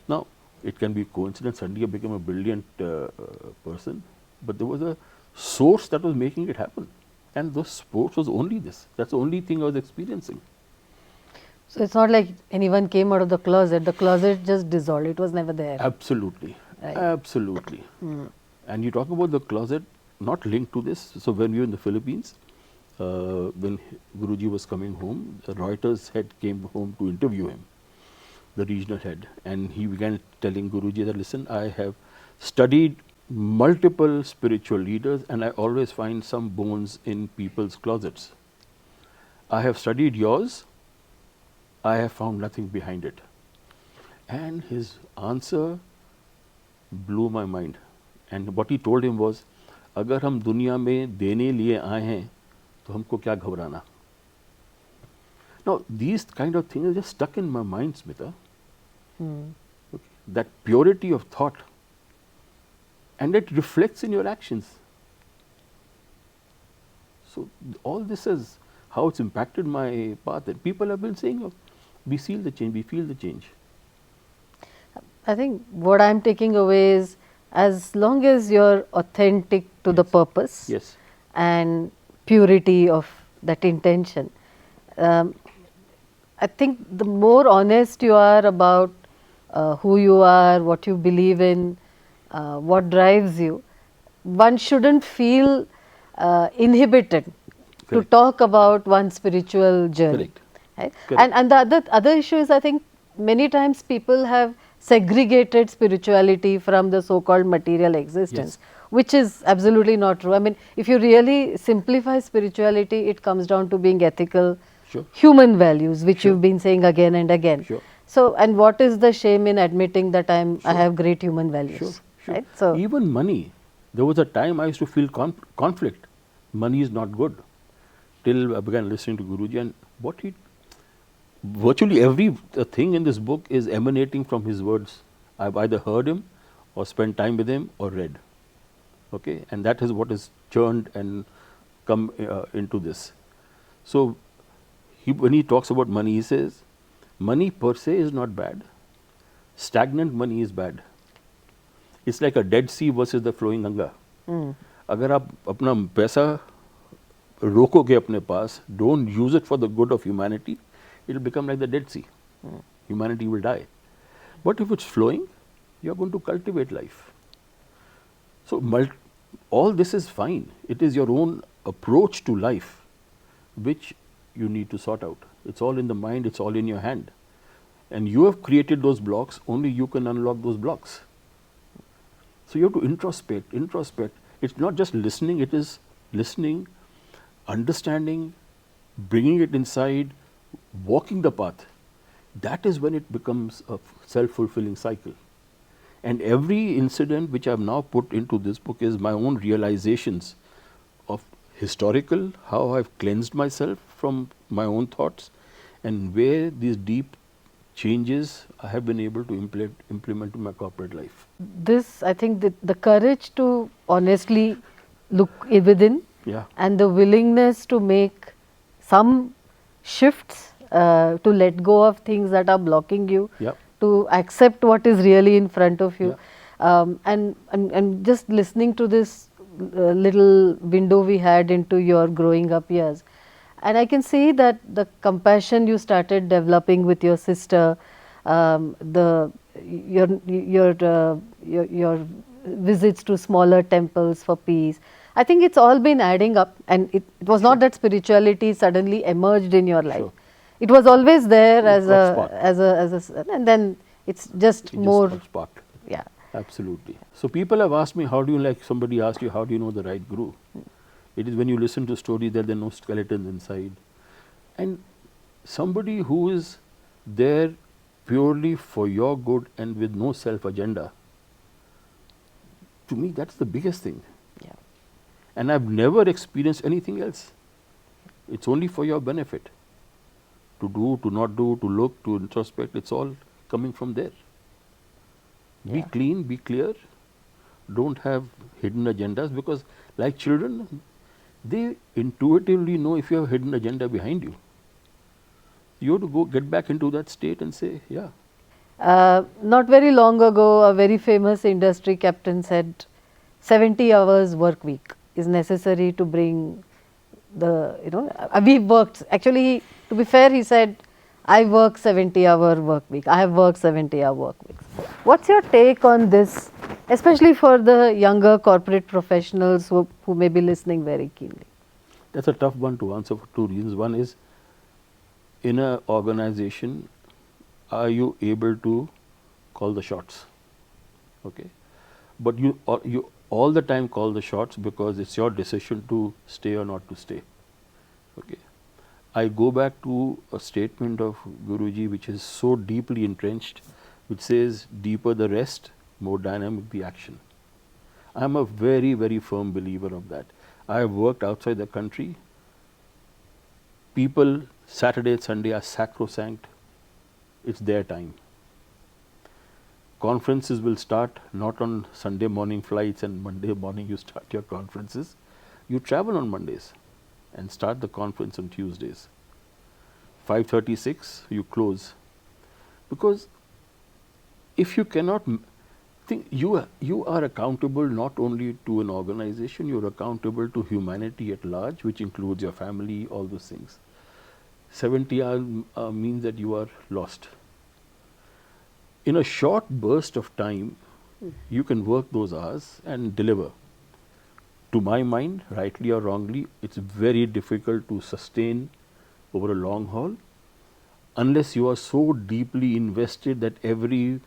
Now, it can be coincidence, suddenly I became a brilliant person, but there was a source that was making it happen. And the source was only this. That's the only thing I was experiencing. So it's not like anyone came out of the closet just dissolved, it was never there. Absolutely, right. Absolutely. And you talk about the closet, not linked to this. So when we were in the Philippines, when Guruji was coming home, the Reuters head came home to interview him, the regional head, and he began telling Guruji that, listen, I have studied multiple spiritual leaders and I always find some bones in people's closets. I have studied yours, I have found nothing behind it. And his answer blew my mind. And what he told him was, अगर हम दुनिया में देने लिए आए हैं तो हमको क्या घबराना. Now these kind of things are just stuck in my mind, Smita. Okay. That purity of thought, and it reflects in your actions. So all this is how it's impacted my path. And people have been saying, oh, we feel the change, we feel the change. I think what I'm taking away is, as long as you're authentic to the purpose Yes. and purity of that intention, I think the more honest you are about who you are, what you believe in, what drives you, one shouldn't feel inhibited to Correct. talk about one's spiritual journey. Correct. Right? Correct. And the other issue is, I think many times people have segregated spirituality from the so-called material existence. Yes. which is absolutely not true. I mean, if you really simplify spirituality, it comes down to being ethical, Sure. human values, which Sure. you've been saying again and again. Sure. So, and what is the shame in admitting that I Sure. have great human values, Sure, sure. right? So, Even money. There was a time I used to feel conflict. Money is not good. Till I began listening to Guruji, and what he virtually every thing in this book is emanating from his words. I've either heard him or spent time with him or read. Okay, and that is what is churned and come into this. So, when he talks about money, he says, money per se is not bad. Stagnant money is bad. It's like a dead sea versus the flowing Ganga. अगर आप अपना पैसा रोकोगे अपने पास, don't use it for the good of humanity, it will become like the Dead Sea. Humanity will die. But if it's flowing, you are going to cultivate life. So all this is fine. It is your own approach to life which you need to sort out. It's all in the mind, it's all in your hand. And you have created those blocks, only you can unlock those blocks. So you have to introspect. It's not just listening, it is listening, understanding, bringing it inside, walking the path. That is when it becomes a self-fulfilling cycle. And every incident which I have now put into this book is my own realizations of historical, how I've cleansed myself from my own thoughts, and where these deep changes I have been able to implement in my corporate life. this, I think, the courage to honestly look within, Yeah. and the willingness to make some shifts, to let go of things that are blocking you, Yeah. to accept what is really in front of you, Yeah. and just listening to this little window we had into your growing up years. And I can see that the compassion you started developing with your sister, your visits to smaller temples for peace. I think it's all been adding up, and it was not that spirituality suddenly emerged in your life. Sure. It was always there as got a sparked. and then it's just It more. just got sparked. Yeah. Absolutely. So people have asked me, how do you, like somebody asked you, how do you know the right guru? It is when you listen to stories that there are no skeletons inside. And somebody who is there purely for your good and with no self agenda, to me that's the biggest thing. Yeah. And I've never experienced anything else. It's only for your benefit. To do, to not do, to look, to introspect, it's all coming from there. Be Yeah. clean, be clear, don't have hidden agendas, because like children, they intuitively know if you have a hidden agenda behind you. You have to go get back into that state and say, yeah. Not very long ago, a very famous industry captain said 70 hours work week is necessary to bring the, we worked, actually, to be fair, he said, I work 70-hour work week. I have worked 70-hour work weeks. What's your take on this, especially for the younger corporate professionals who may be listening very keenly? That's a tough one to answer for two reasons. One is, in an organization, are you able to call the shots? Okay. But you all the time call the shots because it's your decision to stay or not to stay. Okay. I go back to a statement of Guruji which is so deeply entrenched, which says, deeper the rest, more dynamic the action. I am a very, very firm believer of that. I have worked outside the country. People, Saturday and Sunday are sacrosanct. It's their time. Conferences will start not on Sunday morning flights and Monday morning you start your conferences. You travel on Mondays and start the conference on Tuesdays. 5:36 you close. Because if you cannot think, you are accountable not only to an organization, you are accountable to humanity at large, which includes your family, all those things. 70 hours means that you are lost. In a short burst of time, you can work those hours and deliver. To my mind, rightly or wrongly, it's very difficult to sustain over a long haul unless you are so deeply invested that every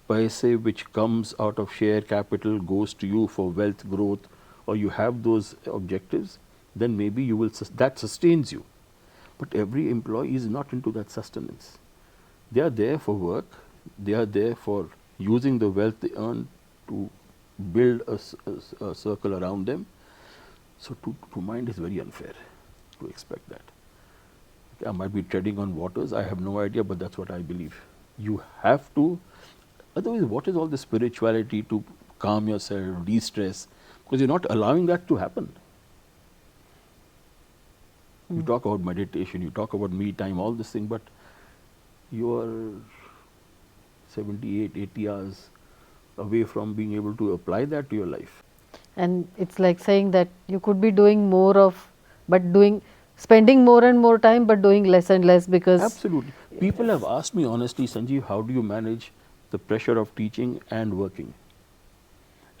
paise which comes out of share capital goes to you for wealth growth, or you have those objectives, then maybe you will that sustains you. But every employee is not into that sustenance. They are there for work, they are there for using the wealth they earn to build a circle around them. So to mind is very unfair to expect that. I might be treading on waters, I have no idea, but that's what I believe. You have to, otherwise what is all the spirituality to calm yourself, de-stress, because you're not allowing that to happen. You talk about meditation, you talk about me time, all this thing, but you are 78, 80 hours away from being able to apply that to your life. And it's like saying that you could be doing more of, but spending more and more time, but doing less and less because. Absolutely. People have asked me honestly, Sanjiv, how do you manage the pressure of teaching and working?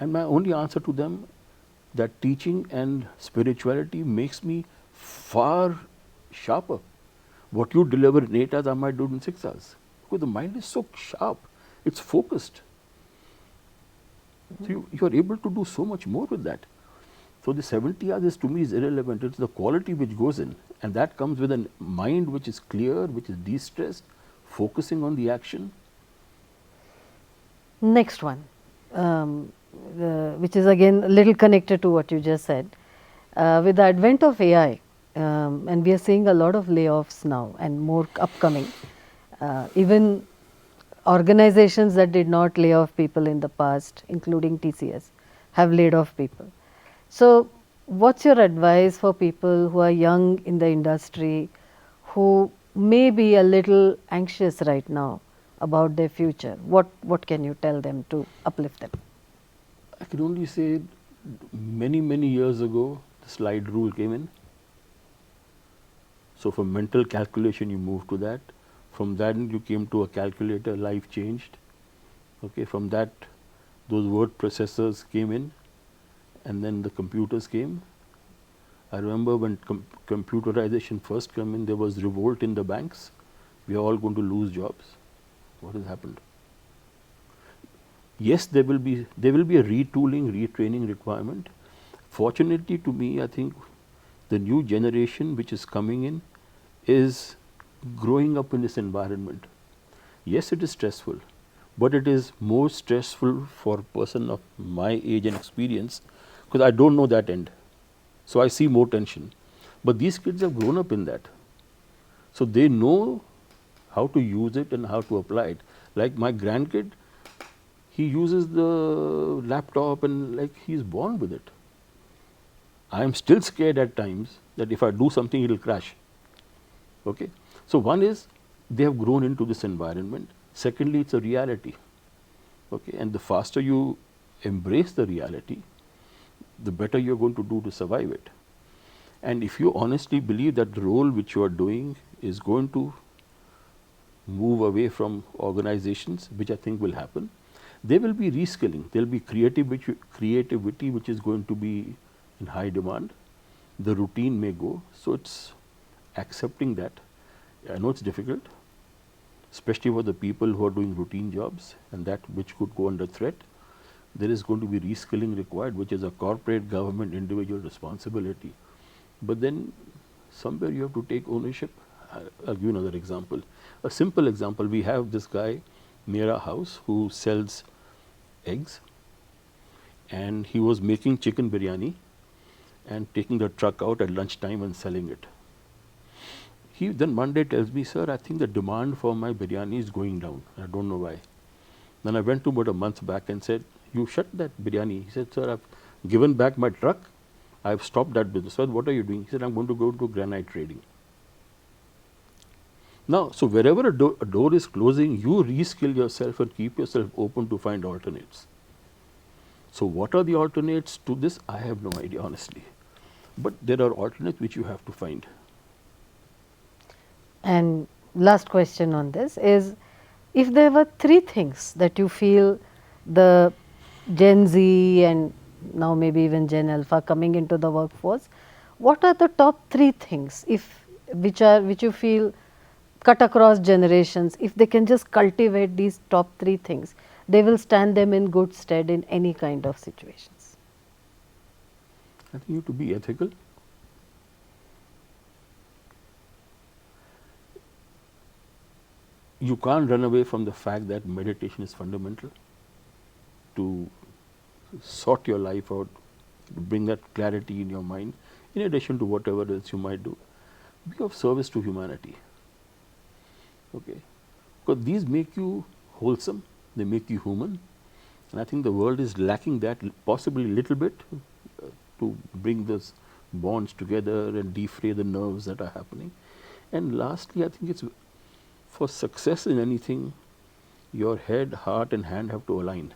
And my only answer to them, that teaching and spirituality makes me far sharper. What you deliver in 8 hours, I might do it in 6 hours. Because the mind is so sharp, it's focused. So you are able to do so much more with that. So the 70 hours to me is irrelevant. It's the quality which goes in, and that comes with a mind which is clear, which is de-stressed, focusing on the action. Next one, which is again a little connected to what you just said. With the advent of AI, and we are seeing a lot of layoffs now and more upcoming. Even organizations that did not lay off people in the past, including TCS, have laid off people. So, what's your advice for people who are young in the industry, who may be a little anxious right now about their future? What can you tell them to uplift them? I can only say many years ago, the slide rule came in. So from mental calculation, you moved to that. From that, you came to a calculator, life changed. Okay, from that, those word processors came in, and then the computers came. I remember when computerization first came in, there was revolt in the banks. We are all going to lose jobs. What has happened? Yes, there will be a retooling, retraining requirement. Fortunately to me, I think the new generation which is coming in is growing up in this environment. Yes, it is stressful, but it is more stressful for a person of my age and experience, because I don't know that end. So I see more tension. But these kids have grown up in that. So they know how to use it and how to apply it. Like my grandkid, he uses the laptop and like he's born with it. I am still scared at times that if I do something, it will crash. Okay. So one is they have grown into this environment. Secondly, it's a reality. Okay. And the faster you embrace the reality, the better you're going to do to survive it. And if you honestly believe that the role which you are doing is going to move away from organizations, which I think will happen, there will be reskilling. There will be creativity which is going to be in high demand. The routine may go. So it's accepting that. I know it's difficult, especially for the people who are doing routine jobs and that which could go under threat. There is going to be reskilling required, which is a corporate, government, individual responsibility. But then somewhere you have to take ownership. I'll give you another example. A simple example, we have this guy near our house who sells eggs, and he was making chicken biryani and taking the truck out at lunchtime and selling it. He then Monday tells me, sir, I think the demand for my biryani is going down. I don't know why. Then I went to about a month back and said, you shut that biryani. He said, sir, I've given back my truck. I've stopped that business. Sir, what are you doing? He said, I'm going to go to granite trading. Now, so wherever a door is closing, you reskill yourself and keep yourself open to find alternates. So what are the alternates to this? I have no idea, honestly. But there are alternates which you have to find. And last question on this is, if there were 3 things that you feel the Gen Z and now maybe even Gen Alpha coming into the workforce, what are the top 3 things which you feel cut across generations, if they can just cultivate these top 3 things, they will stand them in good stead in any kind of situations. I think you have to be ethical. You can't run away from the fact that meditation is fundamental to sort your life out, to bring that clarity in your mind, in addition to whatever else you might do. Be of service to humanity. Okay, because these make you wholesome, they make you human, and I think the world is lacking that possibly a little bit to bring those bonds together and defray the nerves that are happening. And lastly, I think it's for success in anything, your head, heart, and hand have to align,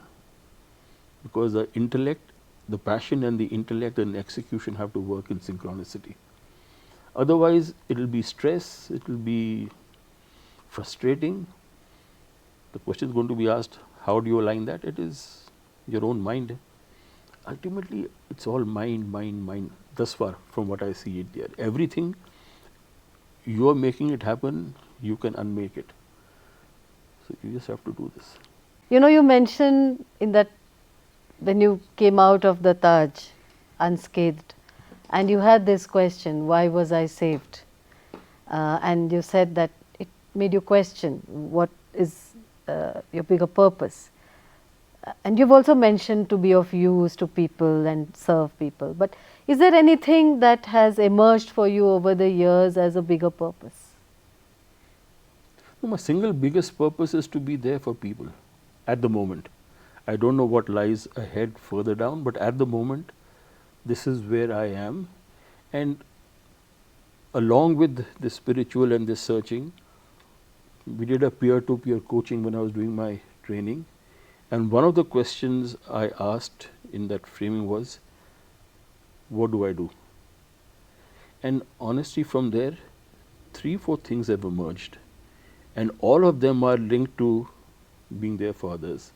because the intellect, the passion, and the intellect and execution have to work in synchronicity. Otherwise, it will be stress, it will be frustrating. The question is going to be asked, how do you align that? It is your own mind. Ultimately, it's all mind, mind, mind. Thus far, from what I see it there, everything you are making it happen, you can unmake it. So you just have to do this. You know, you mentioned in that when you came out of the Taj unscathed, and you had this question, why was I saved? And you said that it made you question what is your bigger purpose. And you've also mentioned to be of use to people and serve people. But is there anything that has emerged for you over the years as a bigger purpose? No, my single biggest purpose is to be there for people at the moment. I don't know what lies ahead further down, but at the moment, this is where I am. And along with the spiritual and this searching, we did a peer-to-peer coaching when I was doing my training. And one of the questions I asked in that framing was, what do I do? And honestly, from there, 3-4 things have emerged. And all of them are linked to being there for others.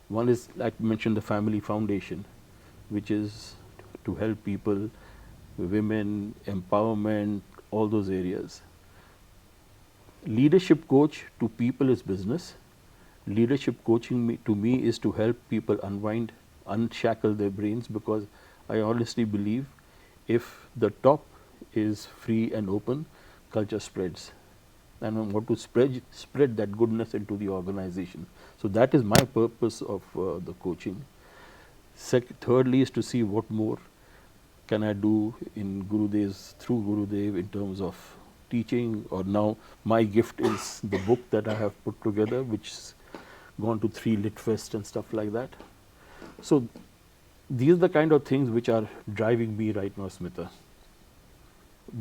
One is, like I mentioned, the family foundation, which is to help people, women, empowerment, all those areas. Leadership coach to people is business. Leadership coaching to me is to help people unwind, unshackle their brains, because I honestly believe if the top is free and open, culture spreads. And I want to spread that goodness into the organization. So that is my purpose of the coaching. Thirdly is to see what more can I do in through Gurudev in terms of teaching, or now my gift is the book that I have put together, which has gone to 3 Lit Fest and stuff like that. So these are the kind of things which are driving me right now, Smita.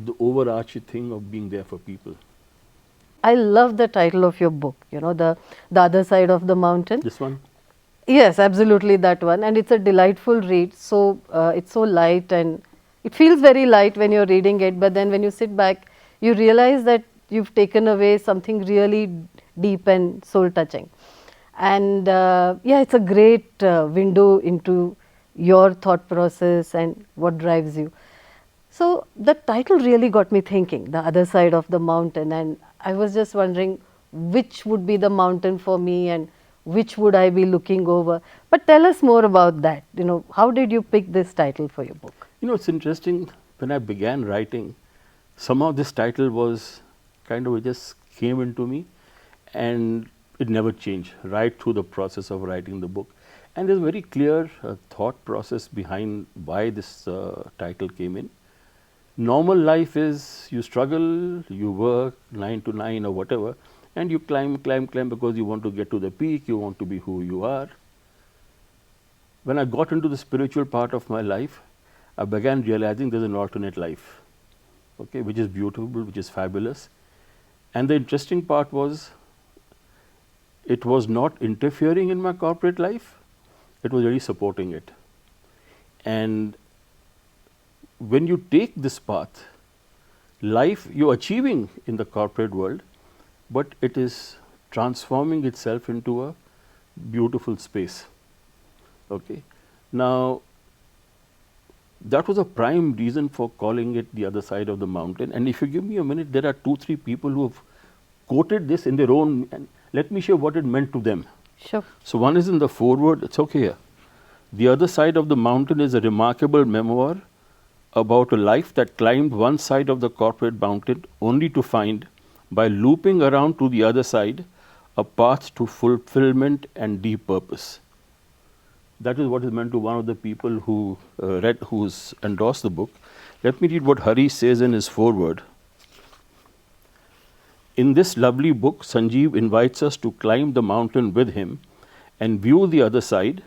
The overarching thing of being there for people. I love the title of your book, you know, the other side of the mountain. This one? Yes, absolutely, that one. And it's a delightful read. So it's so light, and it feels very light when you're reading it. But then when you sit back, you realize that you've taken away something really deep and soul touching. And yeah, it's a great window into your thought process and what drives you. So the title really got me thinking, the other side of the mountain, and I was just wondering which would be the mountain for me and which would I be looking over. But tell us more about that. You know, how did you pick this title for your book? You know, it's interesting, when I began writing, somehow this title was kind of, it just came into me, and it never changed right through the process of writing the book. And there's a very clear thought process behind why this title came in. Normal life is you struggle, you work 9 to 9 or whatever, and you climb because you want to get to the peak, you want to be who you are. When I got into the spiritual part of my life, I began realizing there's an alternate life, okay, which is beautiful, which is fabulous. And the interesting part was, it was not interfering in my corporate life, it was really supporting it. And when you take this path, life you're achieving in the corporate world, but it is transforming itself into a beautiful space. Okay. Now, that was a prime reason for calling it the other side of the mountain. And if you give me a minute, there are 2-3 people who have quoted this in their own, and let me share what it meant to them. Sure. So one is in the foreword, it's okay here. The other side of the mountain is a remarkable memoir about a life that climbed one side of the corporate mountain only to find, by looping around to the other side, a path to fulfillment and deep purpose. That is what is meant to one of the people who who's endorsed the book. Let me read what Hari says in his foreword. In this lovely book, Sanjiv invites us to climb the mountain with him and view the other side.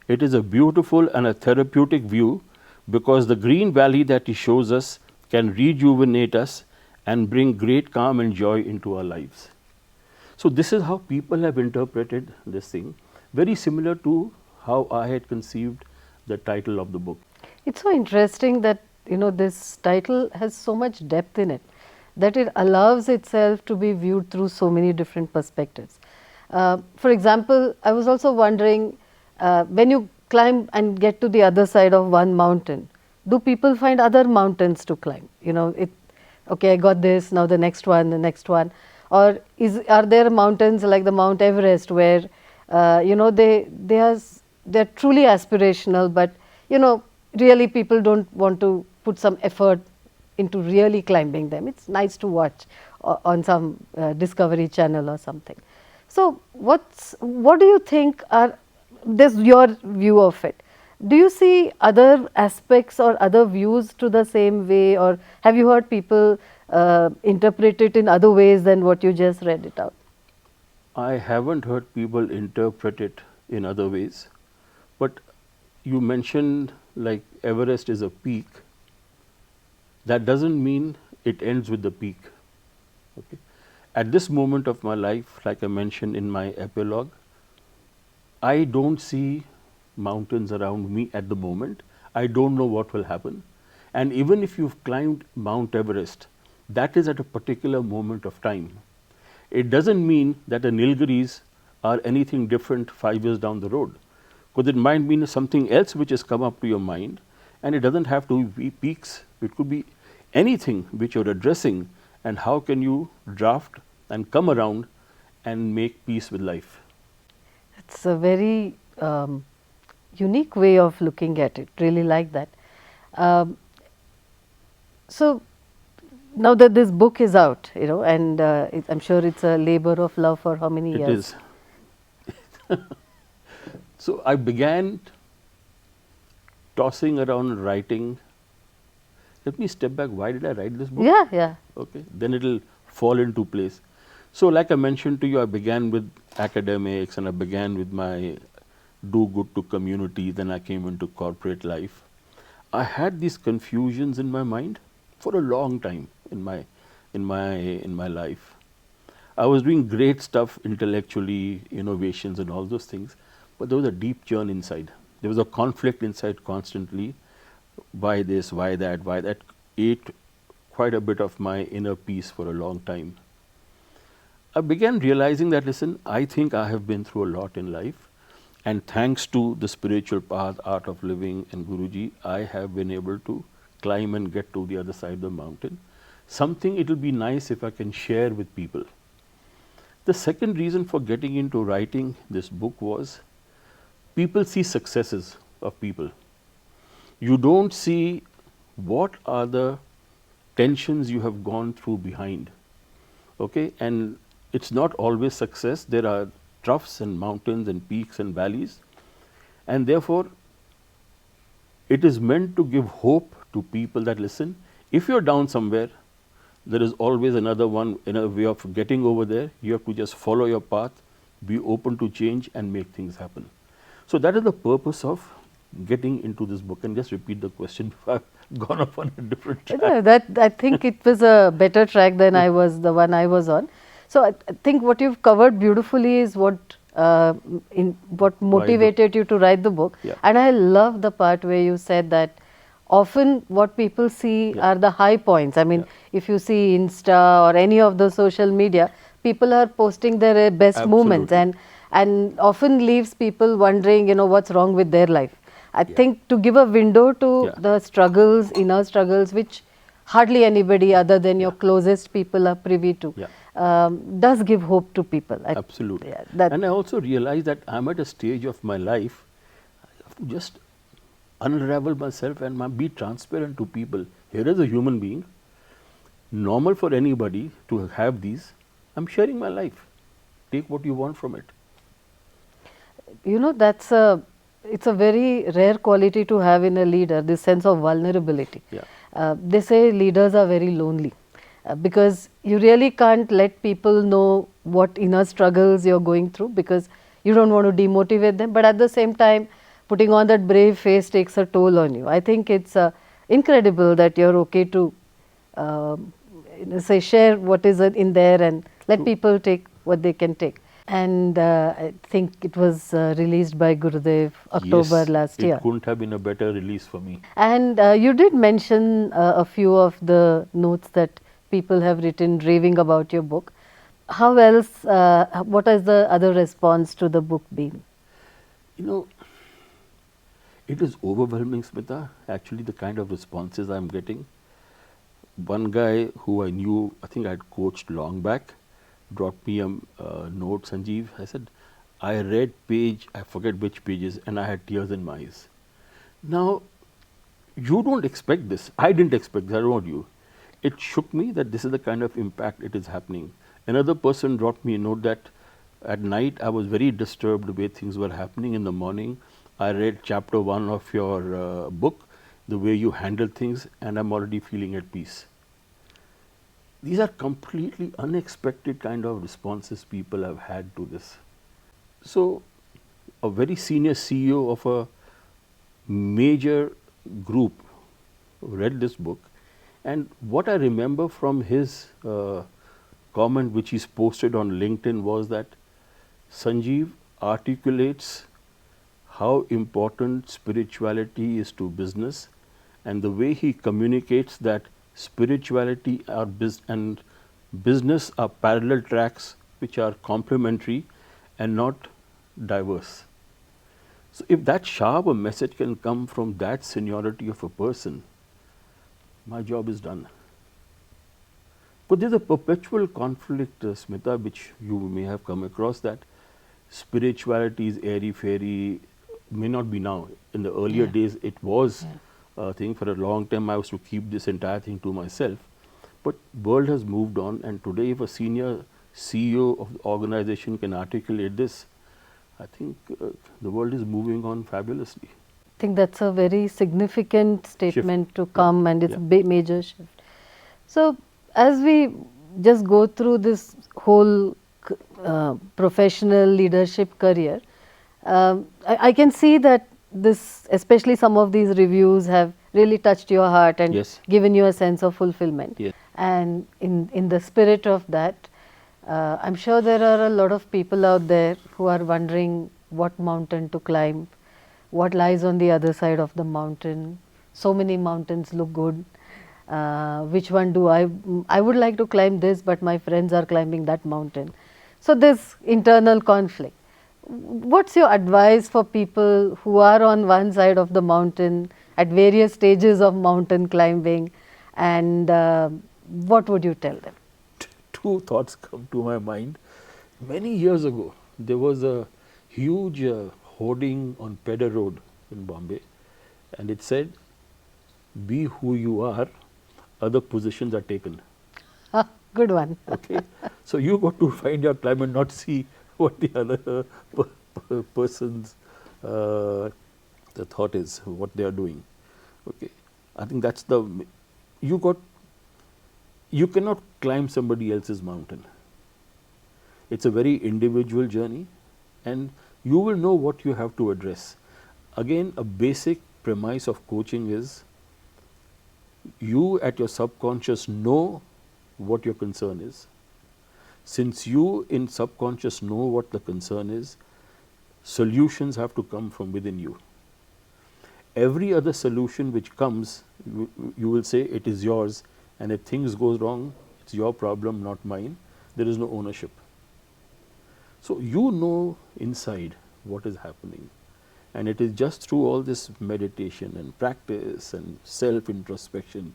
It is a beautiful and a therapeutic view because the green valley that he shows us can rejuvenate us and bring great calm and joy into our lives. So this is how people have interpreted this thing, very similar to how I had conceived the title of the book. It's so interesting that this title has so much depth in it, that it allows itself to be viewed through so many different perspectives. For example, I was also wondering, when you climb and get to the other side of one mountain, do people find other mountains to climb? Okay, I got this, now the next one, or are there mountains like the Mount Everest where they're truly aspirational, but really people don't want to put some effort into really climbing them. It's nice to watch on some Discovery Channel or something. So what do you think are this your view of it? Do you see other aspects or other views to the same way, or have you heard people interpret it in other ways than what you just read it out? I haven't heard people interpret it in other ways, but you mentioned like Everest is a peak. That doesn't mean it ends with the peak. Okay. At this moment of my life, like I mentioned in my epilogue, I don't see mountains around me at the moment. I don't know what will happen. And even if you've climbed Mount Everest, that is at a particular moment of time. It doesn't mean that the Nilgiris are anything different 5 years down the road. Because it might mean something else which has come up to your mind, and it doesn't have to be peaks. It could be anything which you're addressing, and how can you draft and come around and make peace with life. It's a very unique way of looking at it. Really like that. So now that this book is out, and I'm sure it's a labor of love for how many years? It is. So I began tossing around writing. Let me step back. Why did I write this book? Yeah. Okay, then it'll fall into place. So like I mentioned to you, I began with academics and I began with my do good to community, then I came into corporate life. I had these confusions in my mind for a long time in my life. I was doing great stuff intellectually, innovations and all those things, but there was a deep churn inside. There was a conflict inside constantly. Why this, why that ate quite a bit of my inner peace for a long time. I began realizing that, listen, I think I have been through a lot in life, and thanks to the spiritual path, art of living and Guruji, I have been able to climb and get to the other side of the mountain. Something it will be nice if I can share with people. The second reason for getting into writing this book was people see successes of people. You don't see what are the tensions you have gone through behind. Okay, and it's not always success. There are troughs and mountains and peaks and valleys, and therefore it is meant to give hope to people that, listen, if you're down somewhere, there is always another one in a way of getting over there. You have to just follow your path, be open to change and make things happen. So that is the purpose of getting into this book. And just repeat the question before I've gone off on a different track. No, that I think it was a better track than the one I was on. So I think what you've covered beautifully is what motivated you to write the book. Yeah. And I love the part where you said that often what people see are the high points. I mean, if you see Insta or any of the social media, people are posting their best moments, and often leaves people wondering, what's wrong with their life. I think to give a window to the struggles, inner struggles, which hardly anybody other than your closest people are privy to. does give hope to people. Absolutely. Yeah, that And I also realize that I'm at a stage of my life, I have to just unravel myself and be transparent to people. Here is a human being, normal for anybody to have these. I'm sharing my life. Take what you want from it. that's a it's a very rare quality to have in a leader, this sense of vulnerability. Yeah. They say leaders are very lonely because you really can't let people know what inner struggles you're going through, because you don't want to demotivate them, but at the same time putting on that brave face takes a toll on you. I think it's incredible that you're okay to say share what is in there and let people take what they can take. And I think it was released by Gurudev October Yes, last it year. couldn't have been a better release for me. And you did mention a few of the notes that people have written raving about your book. How else, what has the other response to the book been? You know, it is overwhelming, Smita, actually, the kind of responses I'm getting. One guy who I knew, I think I'd coached long back, dropped me a note, Sanjiv. I said, I read page, I forget which pages, and I had tears in my eyes. Now, you don't expect this. I didn't expect this. I don't know you. It shook me that this is the kind of impact it is happening. Another person dropped me a note that at night I was very disturbed the way things were happening. In the morning, I read chapter 1 of your book, the way you handle things, and I'm already feeling at peace. These are completely unexpected kind of responses people have had to this. So, a very senior CEO of a major group read this book, and what I remember from his comment which he's posted on LinkedIn was that Sanjeev articulates how important spirituality is to business, and the way he communicates that spirituality and business are parallel tracks which are complementary and not diverse. So if that sharp a message can come from that seniority of a person, my job is done. But there's a perpetual conflict, Smita, which you may have come across, that spirituality is airy fairy, may not be now. In the earlier days, it was a thing. For a long time, I was to keep this entire thing to myself. But world has moved on, and today, if a senior CEO of the organization can articulate this, I think the world is moving on fabulously. I think that's a very significant statement Shift. to come, and it's Yeah. a major shift. So, as we just go through this whole professional leadership career, I can see that this, especially some of these reviews, have really touched your heart and Yes. given you a sense of fulfillment. Yes. And in the spirit of that, I'm sure there are a lot of people out there who are wondering what mountain to climb, what lies on the other side of the mountain. So many mountains look good. Which one do I would like to climb this, but my friends are climbing that mountain. So this internal conflict. What's your advice for people who are on one side of the mountain at various stages of mountain climbing, and what would you tell them? Two thoughts come to my mind. Many years ago, there was a huge hoarding on Pedder Road in Bombay, and it said, "Be who you are, other positions are taken." Ah, good one. Okay, so you got to find your climb and not see what the other person's the thought is, what they are doing. Okay, I think that's the you got. You cannot climb somebody else's mountain. It's a very individual journey, and you will know what you have to address. Again, a basic premise of coaching is you at your subconscious know what your concern is. Since you in subconscious know what the concern is, solutions have to come from within you. Every other solution which comes, you will say it is yours, and if things goes wrong, it's your problem, not mine. There is no ownership. So you know inside what is happening, and it is just through all this meditation and practice and self introspection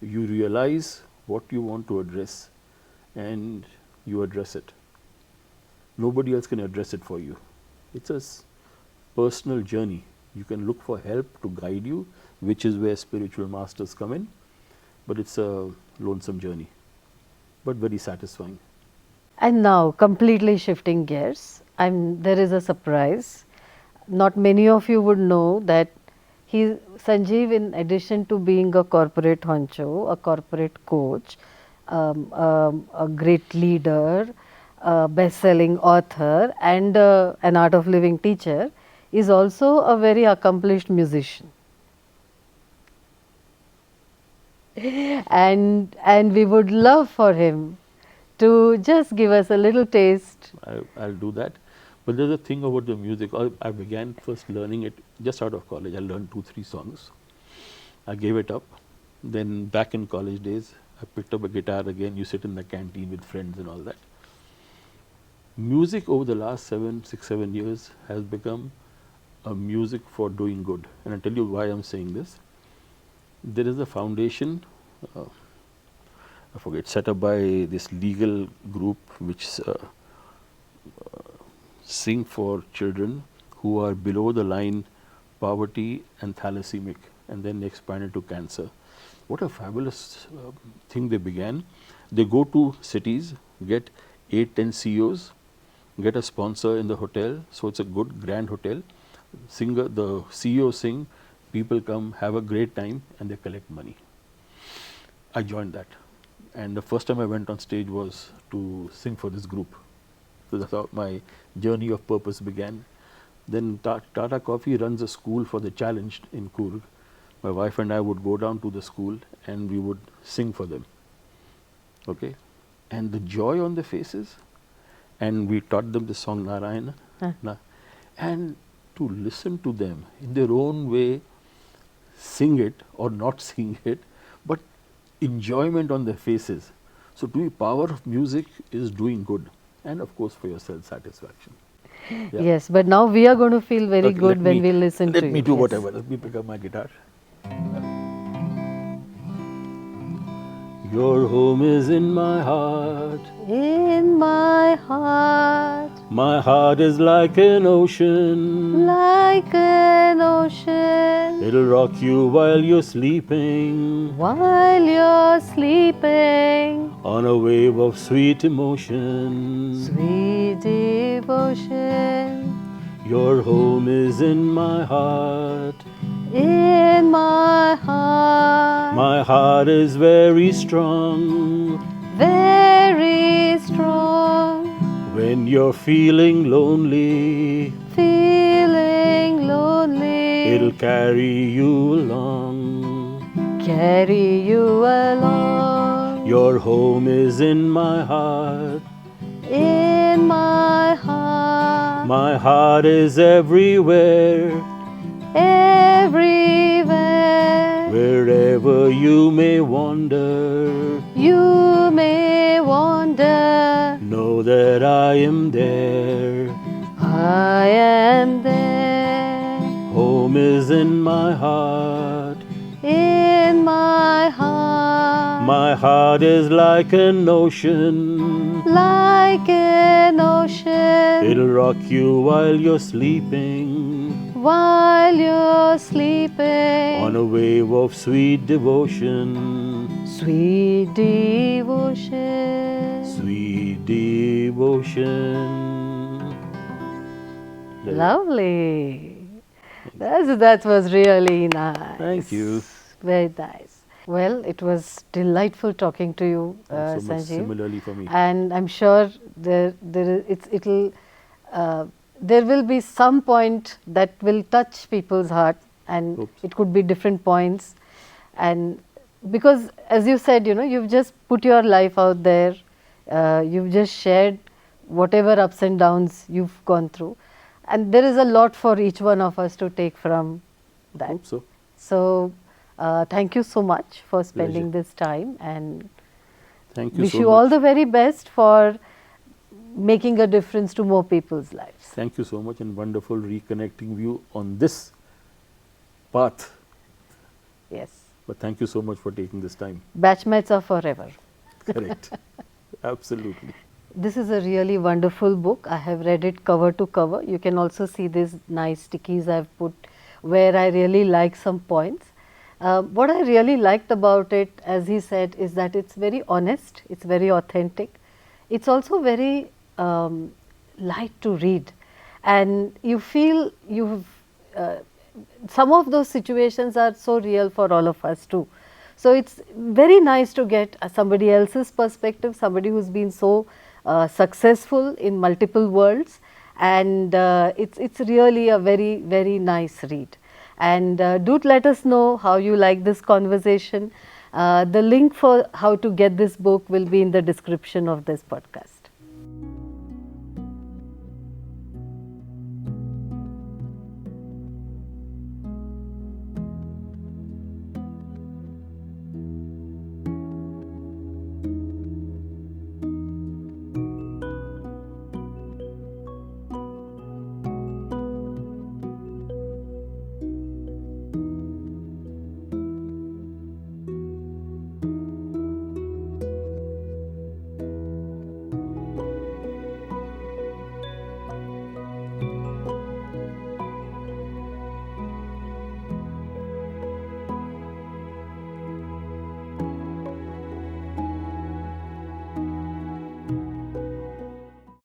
you realize what you want to address, and you address it. Nobody else can address it for you. It's a personal journey. You can look for help to guide you, which is where spiritual masters come in, but it's a lonesome journey, but very satisfying. And now, completely shifting gears, there is a surprise. Not many of you would know that Sanjiv, in addition to being a corporate honcho, a corporate coach, a great leader, a best-selling author, and an art of living teacher, is also a very accomplished musician. And we would love for him to just give us a little taste. I'll do that. But there's a thing about the music. I began first learning it just out of college. I learned 2-3 songs. I gave it up. Then back in college days, I picked up a guitar again. You sit in the canteen with friends and all that. Music over the last 7 years has become a music for doing good. And I'll tell you why I'm saying this. There is a foundation, I forget, set up by this legal group which sing for children who are below the line poverty and thalassemic, and then they expanded to cancer. What a fabulous thing they began. They go to cities, get 8-10 CEOs, get a sponsor in the hotel, so it's a good grand hotel. The CEO sing, people come, have a great time, and they collect money. I joined that, and the first time I went on stage was to sing for this group. So that's how my journey of purpose began. Then Tata Coffee runs a school for the challenged in Coorg. My wife and I would go down to the school and we would sing for them. Okay, and the joy on their faces, and we taught them the song Narayana, and to listen to them in their own way sing it or not sing it, but enjoyment on their faces. So to me, power of music is doing good, and of course for your self-satisfaction. Yeah. Yes, but now we are going to feel very Okay, good when we listen to you. Let me do Yes. whatever. Let me pick up my guitar. Your home is in my heart. In my heart, My heart is like an ocean. like an ocean, It'll rock you while you're sleeping while you're sleeping. on a wave of sweet emotion. Sweet devotion, Your home is in my heart. in my heart, My heart is very strong. very strong. When you're feeling lonely, Feeling lonely, it'll carry you along. carry you along. Your home is in my heart. In my heart, My heart is everywhere. everywhere. Wherever you may wander, You may wander, know that I am there. I am there. Home is in my heart. In my heart, My heart is like an ocean. like an ocean, It'll rock you while you're sleeping while you're sleeping. on a wave of sweet devotion. Sweet devotion. Sweet devotion. Lovely. That was really nice. Thank you. Very nice. Well, it was delightful talking to you, So much Sanjiv. similarly for me. And I'm sure there will be some point that will touch people's heart, and Hope so. it could be different points. And because, as you said, you've just put your life out there, you've just shared whatever ups and downs you've gone through, and there is a lot for each one of us to take from that. Hope so. So, thank you so much for spending Pleasure. this time, and Thank you wish so you much. all the very best for making a difference to more people's lives. Thank you so much, and wonderful reconnecting you on this path. Yes. But thank you so much for taking this time. Batchmates are forever. Correct. Absolutely. This is a really wonderful book. I have read it cover to cover. You can also see these nice stickies I've put where I really like some points. What I really liked about it, as he said, is that it's very honest, it's very authentic. It's also very light to read, and you feel you've some of those situations are so real for all of us too. So it's very nice to get somebody else's perspective, somebody who's been so successful in multiple worlds, and it's really a very nice read. And do let us know how you like this conversation. The link for how to get this book will be in the description of this podcast.